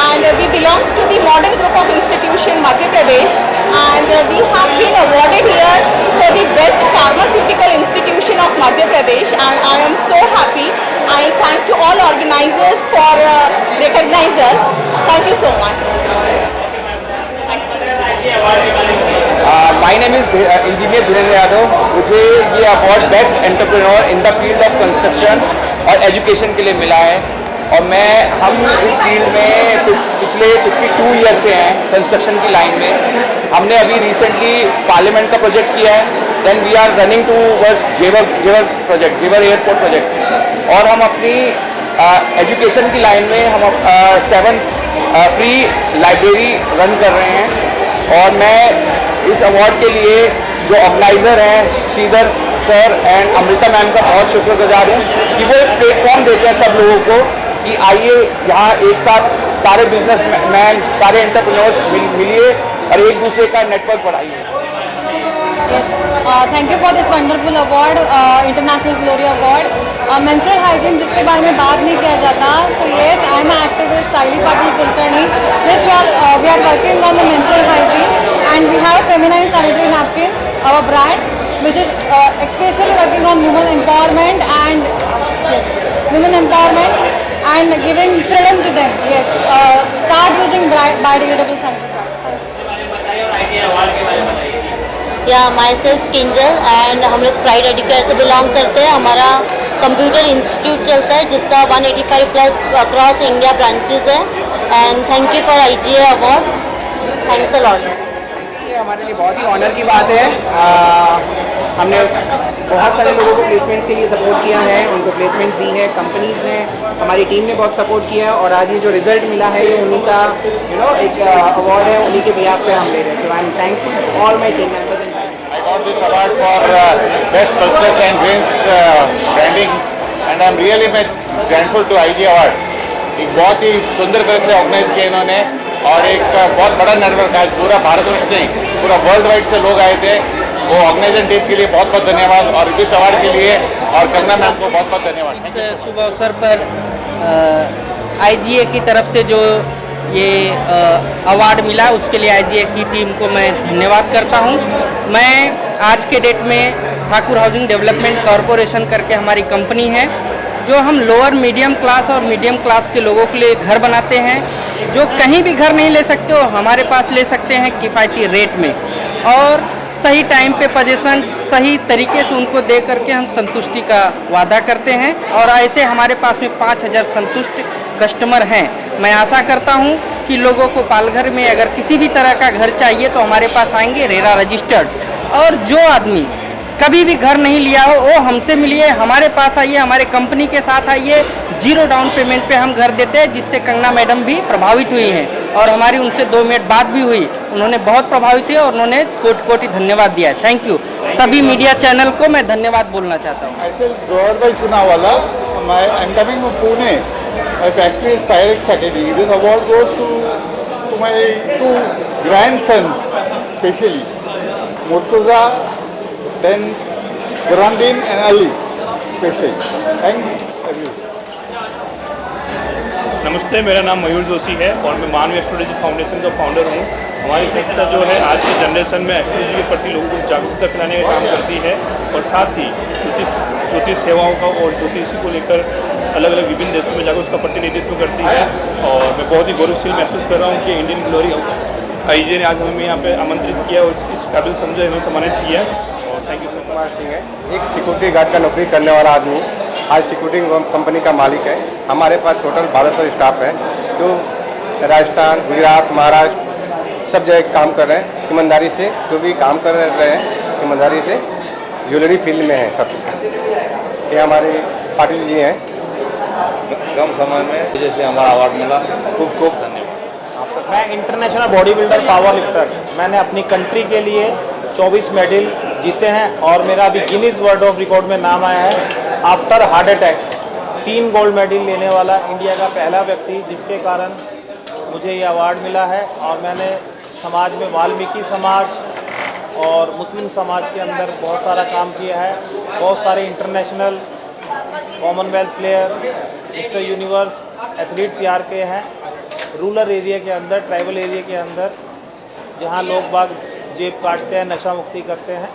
and we belongs to the modern group of institution Madhya Pradesh, and we have been awarded here for the best pharmaceutical institution of Madhya Pradesh, and I am so happy. I thank to all organizers for recognize us. Thank you so much. My name is engineer Dhirendra Yadav. मुझे ये award best entrepreneur in the field of construction और एजुकेशन के लिए मिला है, और हम इस फील्ड में पिछले 52 ईयर से हैं कंस्ट्रक्शन की लाइन में। हमने अभी रिसेंटली पार्लियामेंट का प्रोजेक्ट किया है, then we are running towards Jewar project, Jewar airport project, और हम अपनी एजुकेशन की लाइन में हम 7 फ्री लाइब्रेरी रन कर रहे हैं। और मैं इस अवार्ड के लिए जो ऑर्गेनाइज़र हैं Sridhar sir and Amrita ma'am का बहुत शुक्रगुजार हूँ कि वो एक प्लेटफॉर्म देते हैं सब लोगों को कि आइए यहाँ एक साथ सारे बिजनेसमैन, सारे एंटरप्रेन्योर्स मिलिए और एक दूसरे का नेटवर्क बढ़ाइए। Yes, thank you for this wonderful award, International Glory Award. Menstrual hygiene जिसके बारे में बात नहीं किया जाता. So yes, I am an activist, Saili Patil Kulkarni, which we are working on the menstrual hygiene, and we have feminine sanitary napkin, our brand, which is especially working on women empowerment and yes, women empowerment and giving freedom to them. Yes, start using biodegradable sanitary pads. या माई सेल्फ किंजल एंड हम लोग प्राइड एडुकेयर से बिलोंग करते हैं। हमारा कंप्यूटर इंस्टीट्यूट चलता है जिसका 185 प्लस अक्रॉस इंडिया ब्रांचेस है। And thank you for IGA award, thanks a lot. ये हमारे लिए बहुत ही ऑनर की बात है। हमने बहुत सारे लोगों को प्लेसमेंट्स के लिए सपोर्ट किया है, उनको प्लेसमेंट्स दी है, कंपनीज़ ने, हमारी टीम ने बहुत सपोर्ट किया है और आज ये जो रिजल्ट मिला है ये उन्हीं का एक अवार्ड है, उन्हीं के बिहाफ पे हम ले रहे हैं. So I am thankful to all my team members. I got this award for best pulses and grains branding and I'm really grateful to IG Award. एक बहुत ही सुंदर तरह से ऑर्गेनाइज किया इन्होंने और एक बहुत बड़ा नेटवर्क है, पूरा भारतवर्ष से पूरा वर्ल्ड वाइड से लोग आए थे. वो ऑर्गेनाइजर टीम के लिए बहुत बहुत धन्यवाद और इस अवार्ड के लिए और कंगना मैम को बहुत बहुत धन्यवाद. इस शुभ अवसर पर IGA की तरफ से जो ये अवार्ड मिला उसके लिए IGA की टीम को मैं धन्यवाद करता हूँ. मैं आज के डेट में ठाकुर हाउसिंग डेवलपमेंट कॉरपोरेशन करके हमारी कंपनी है जो हम लोअर मीडियम क्लास और मीडियम क्लास के लोगों के लिए घर बनाते हैं. जो कहीं भी घर नहीं ले सकते हो हमारे पास ले सकते हैं किफ़ायती रेट में और सही टाइम पे पोजीशन सही तरीके से उनको दे करके हम संतुष्टि का वादा करते हैं और ऐसे हमारे पास में 5000 संतुष्ट कस्टमर हैं. मैं आशा करता हूं कि लोगों को पालघर में अगर किसी भी तरह का घर चाहिए तो हमारे पास आएंगे, रेरा रजिस्टर्ड. और जो आदमी कभी भी घर नहीं लिया हो वो हमसे मिलिए, हमारे पास आइए, हमारे कंपनी के साथ आइए. 0 डाउन पेमेंट पे हम घर देते हैं जिससे कंगना मैडम भी प्रभावित हुई हैं और हमारी उनसे 2 मिनट बात भी हुई. उन्होंने बहुत प्रभावित हुए और उन्होंने कोटि धन्यवाद दिया है. Thank you. सभी मीडिया चैनल को मैं धन्यवाद बोलना चाहता हूँ. ऐसे Johar bhai Chunawala I am coming from Pune. My factory is Pyrex packaging. This award goes to my 2 grandsons स्पेशली, Murtaza then Burhandin and Ali special. Thanks everyone. नमस्ते, मेरा नाम मयूर जोशी है और मैं मानव एस्ट्रोलॉजी फाउंडेशन का फाउंडर हूँ. हमारी संस्था जो है आज के जनरेशन में एस्ट्रोलॉजी के प्रति लोगों को जागरूकता फैलाने का काम करती है और साथ ही ज्योतिष सेवाओं का और ज्योतिषी को लेकर अलग अलग विभिन्न देशों में जाकर उसका प्रतिनिधित्व करती है. और मैं बहुत ही गौरवशील महसूस कर रहा हूँ कि इंडियन ग्लोरी IGA ने आज हमें यहाँ पे आमंत्रित किया और इस काबिल समझा इन्होंने सम्मानित किया. Thank you sir. Kumar Singh है, एक सिक्योरिटी गार्ड का नौकरी करने वाला आदमी आज सिक्योरिटी कंपनी का मालिक है. हमारे पास टोटल 1200 स्टाफ है जो राजस्थान, गुजरात, महाराष्ट्र सब जगह काम कर रहे हैं ईमानदारी से. जो भी काम कर रहे हैं ईमानदारी से ज्वेलरी फील्ड में है सब. ये हमारे पाटिल जी हैं. कम समय में जैसे हमारा अवार्ड मिला, खूब खूब धन्यवाद. मैं international body builder power lifter, मैंने अपनी कंट्री के लिए 24 मेडल जीते हैं और मेरा अभी गिनीज वर्ल्ड ऑफ रिकॉर्ड में नाम आया है. After heart attack 3 gold medal लेने वाला इंडिया का पहला व्यक्ति, जिसके कारण मुझे ये अवार्ड मिला है. और मैंने समाज में वाल्मीकि समाज और मुस्लिम समाज के अंदर बहुत सारा काम किया है. बहुत सारे international Commonwealth player, mister universe athlete तैयार किए हैं. रूरल एरिया के अंदर, ट्राइबल एरिया के अंदर जहाँ लोग बाग जेब काटते हैं, नशा मुक्ति करते हैं,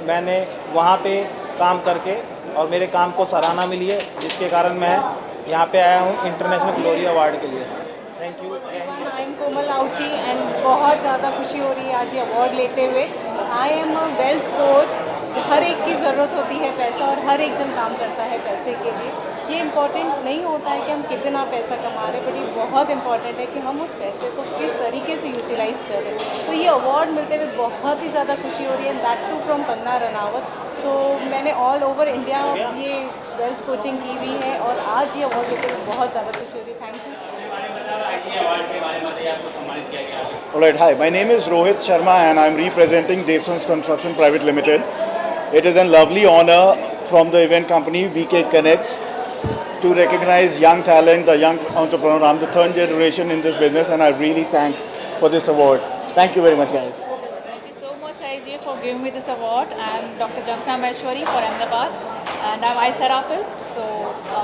मैंने वहाँ पे काम करके और मेरे काम को सराहना मिली है, जिसके कारण मैं यहाँ पे आया हूँ इंटरनेशनल ग्लोरी अवार्ड के लिए. Thank you. I am Komal outie and बहुत ज़्यादा खुशी हो रही है आज ये अवार्ड लेते हुए. I am a wealth coach. हर एक की ज़रूरत होती है पैसा और हर एक जन काम करता है पैसे के लिए. ये इम्पॉर्टेंट नहीं होता है कि हम कितना पैसा कमा रहे, बट ये बहुत इम्पॉर्टेंट है कि हम उस पैसे को किस तरीके से यूटिलाइज़ करें. तो ये अवार्ड मिलते हुए बहुत ही ज़्यादा खुशी हो रही है. That too from Kangana Ranaut. तो मैंने ऑल ओवर इंडिया ये वेल्थ कोचिंग की हुई है और आज ये अवार्ड लेते हुए बहुत ज़्यादा खुशी हो रही है. Thank you so much. Alright, hi, my name is Rohit Sharma and I'm representing Devsons Construction Private Limited. It is a lovely honor from the event company VK Connects to recognize young talent, a young entrepreneur. I'm the 3rd generation in this business and I really thank for this award. Thank you very much, guys. Thank you so much, IGA, for giving me this award. I'm Dr. Jankna Maheshwari for Ahmedabad and I'm eye therapist, so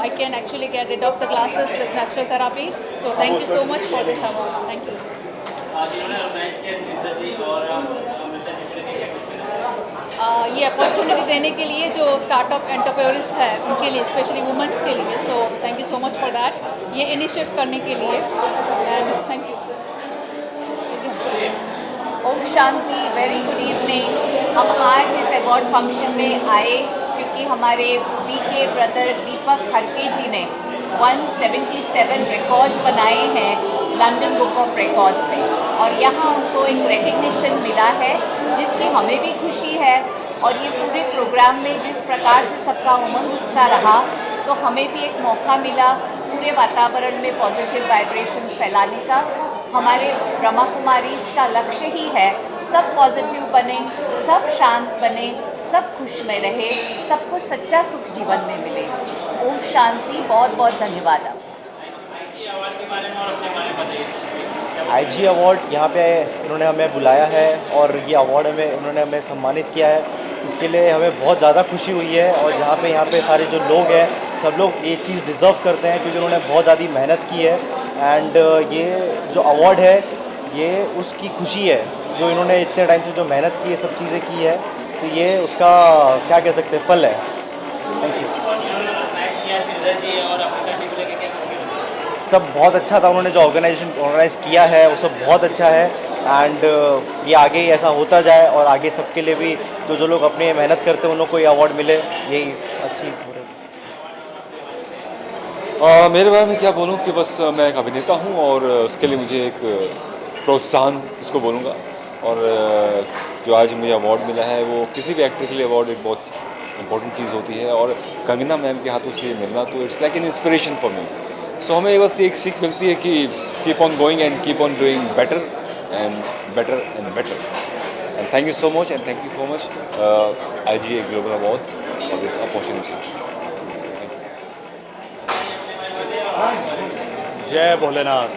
I can actually get rid of the glasses with natural therapy. So thank you so much for this award. Thank you. ये अपॉर्चुनिटी देने के लिए जो स्टार्टअप एंटरप्रेन्योर्स है उनके लिए, स्पेशली वुमेंस के लिए. So thank you so much for that, ये इनिशिएट करने के लिए. And thank you. Om Shanti. Very good evening. हम आज इस अवार्ड फंक्शन में आए क्योंकि हमारे बीके ब्रदर दीपक खड़के जी ने 177 रिकॉर्ड्स बनाए हैं लंदन बुक ऑफ रिकॉर्ड्स में. और यहाँ उनको एक रिकग्निशन मिला है जिसकी हमें भी खुशी है। और ये पूरे प्रोग्राम में जिस प्रकार से सबका उमंग उत्साह रहा, तो हमें भी एक मौका मिला पूरे वातावरण में पॉजिटिव वाइब्रेशंस फैलाने का। हमारे ब्रह्मा कुमारीज़ का लक्ष्य ही है सब पॉजिटिव बने, सब शांत बने, सब खुश में रहे, सबको सच्चा सुख जीवन में मिले। ओम शांति। बहुत बहुत धन्यवाद आपका। IG अवार्ड यहाँ पे इन्होंने हमें बुलाया है और ये अवार्ड हमें इन्होंने हमें सम्मानित किया है, इसके लिए हमें बहुत ज़्यादा खुशी हुई है। और यहाँ पे सारे जो लोग हैं सब लोग ये चीज़ डिज़र्व करते हैं क्योंकि उन्होंने बहुत ज़्यादा मेहनत की है। एंड ये जो अवार्ड है ये उसकी खुशी है, जो इन्होंने इतने टाइम से जो मेहनत की है, सब चीज़ें की है, तो ये उसका क्या कह सकते हैं, फल है। Thank you. सब बहुत अच्छा था, उन्होंने जो ऑर्गेनाइज़ किया है वो सब बहुत अच्छा है। एंड ये आगे ही ऐसा होता जाए और आगे सबके लिए भी जो लोग अपनी मेहनत करते हैं उन लोग को ये अवार्ड मिले, यही अच्छी। मेरे बारे में क्या बोलूं कि बस मैं एक अभिनेता हूं और उसके लिए मुझे एक प्रोत्साहन इसको बोलूँगा। और जो आज मुझे अवार्ड मिला है वो किसी भी एक्टर के लिए अवार्ड एक बहुत इंपॉर्टेंट चीज़ होती है और कंगना मैम के हाथों से मिलना तो it's like an inspiration for me. So हमें बस एक सीख मिलती है कि keep on going and keep on doing better and better and better. And thank you so much and thank you so much IGA global awards for this opportunity. जय Bholenath.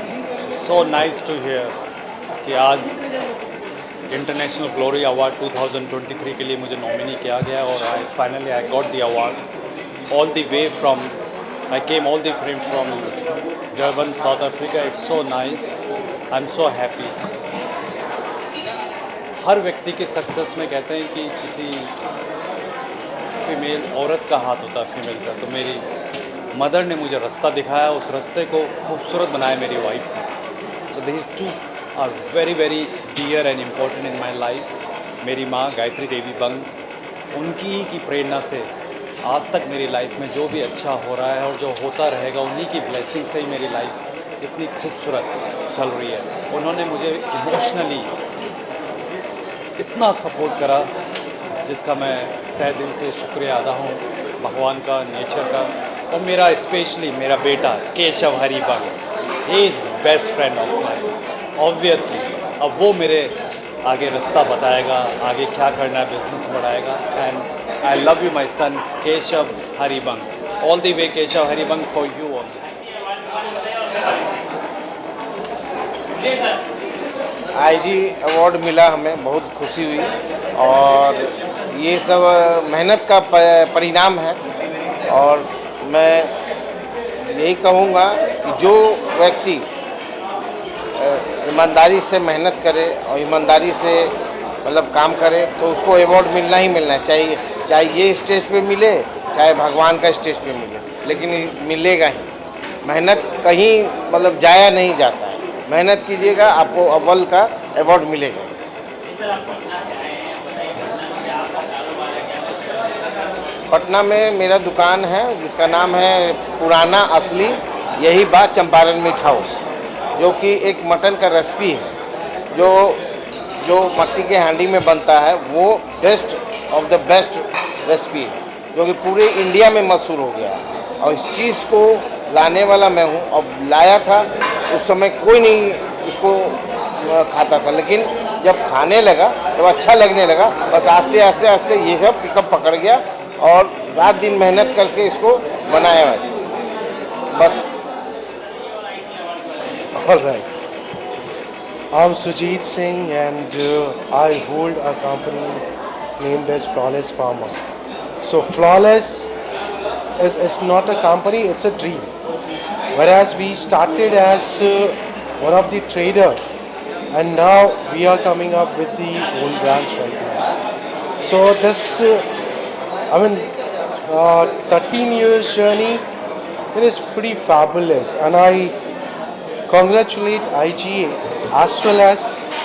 So nice to hear कि आज इंटरनेशनल ग्लोरी अवार्ड 2023 के लिए मुझे नॉमिनी किया गया और finally I got the award all the way from I came all the way from Durban, South Africa. It's so nice. I'm so happy. हर व्यक्ति की सक्सेस में कहते हैं कि किसी फीमेल औरत का हाथ होता है, फीमेल का। तो मेरी मदर ने मुझे रास्ता दिखाया, उस रास्ते को खूबसूरत बनाया मेरी वाइफ ने। सो these two are very very dear and important in my life. मेरी माँ गायत्री देवी बंग, उनकी की प्रेरणा से आज तक मेरी लाइफ में जो भी अच्छा हो रहा है और जो होता रहेगा उन्हीं की ब्लेसिंग से ही मेरी लाइफ इतनी खूबसूरत चल रही है। उन्होंने मुझे इमोशनली इतना सपोर्ट करा जिसका मैं तहे दिल से शुक्रिया अदा हूँ भगवान का, नेचर का। और मेरा स्पेशली मेरा बेटा केशव हरी बंग, he is best friend of mine. Obviously अब वो मेरे आगे रास्ता बताएगा, आगे क्या करना है, बिजनेस बढ़ाएगा। And I love you, my son, Keshav Haribang. All the way, Keshav Haribang, for you all. IG award मिला, हमें बहुत खुशी हुई और ये सब मेहनत का परिणाम है। और मैं यही कहूँगा कि जो व्यक्ति ईमानदारी से मेहनत करे और ईमानदारी से मतलब काम करे तो उसको अवार्ड मिलना ही मिलना चाहिए, चाहे ये स्टेज पे मिले चाहे भगवान का स्टेज पे मिले, लेकिन मिलेगा ही। मेहनत कहीं मतलब जाया नहीं जाता है, मेहनत कीजिएगा आपको अव्वल का अवार्ड मिलेगा। पटना में मेरा दुकान है जिसका नाम है पुराना असली यही बात चंपारण मीट हाउस, जो कि एक मटन का रेसिपी है जो मट्टी के हांडी में बनता है, वो best of the best recipe है जो कि पूरे इंडिया में मशहूर हो गया। और इस चीज़ को लाने वाला मैं हूँ और लाया था। उस समय कोई नहीं इसको खाता था, लेकिन जब खाने लगा तो अच्छा लगने लगा। बस आस्ते आस्ते आस्ते ये सब पिकअप पकड़ गया और रात दिन मेहनत करके इसको बनाया है बस। All right. I'm Sujit Singh and I hold a company named as Flawless Pharma. So Flawless is not a company, it's a dream. Whereas we started as one of the trader and now we are coming up with the own branch right now. So this, 13 years journey, it is pretty fabulous and I congratulate IGA as well as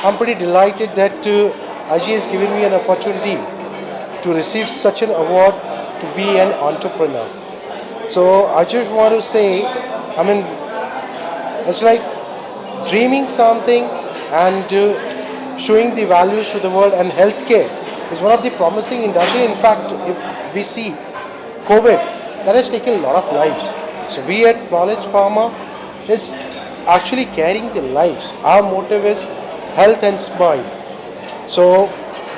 I'm pretty delighted that IGA has given me an opportunity to receive such an award to be an entrepreneur. So I just want to say, it's like dreaming something and showing the values to the world. And healthcare is one of the promising industry. In fact, if we see COVID, that has taken a lot of lives. So we at Flawless Pharma is actually carrying the lives. Our motive is health and smile. So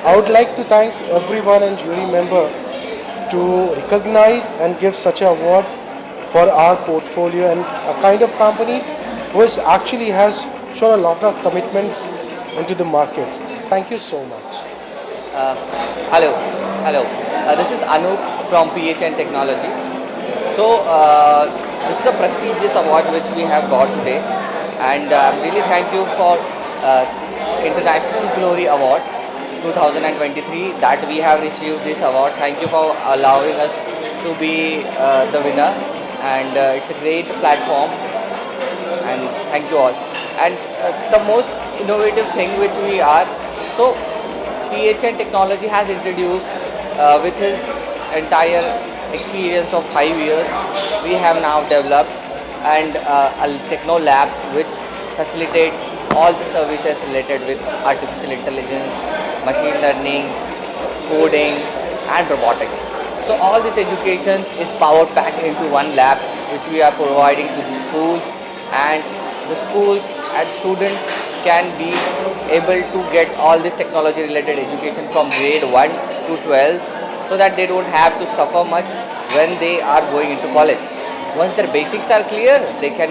I would like to thank everyone and jury member to recognize and give such an award for our portfolio, and a kind of company which actually has shown a lot of commitments into the markets. Thank you so much. Hello. This is Anup from PHN Technology. So this is a prestigious award which we have got today, and really thank you for International Glory Award 2023 that we have received this award. Thank you for allowing us to be the winner, and it's a great platform, and thank you all. And the most innovative thing which we are, so PHN Technology has introduced with his entire experience of 5 years, we have now developed and a techno lab which facilitates all the services related with artificial intelligence, machine learning, coding and robotics. So all this education is powered back into one lab which we are providing to the schools, and the schools and students can be able to get all this technology related education from grade 1 to 12th, so that they don't have to suffer much when they are going into college. Once their basics are clear, they can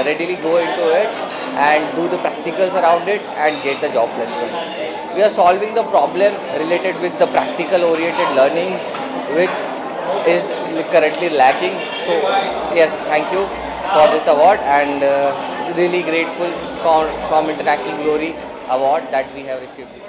readily go into it and do the practicals around it and get the job placement. We are solving the problem related with the practical oriented learning which is currently lacking. So yes, thank you for this award, and really grateful from International Glory Award that we have received this.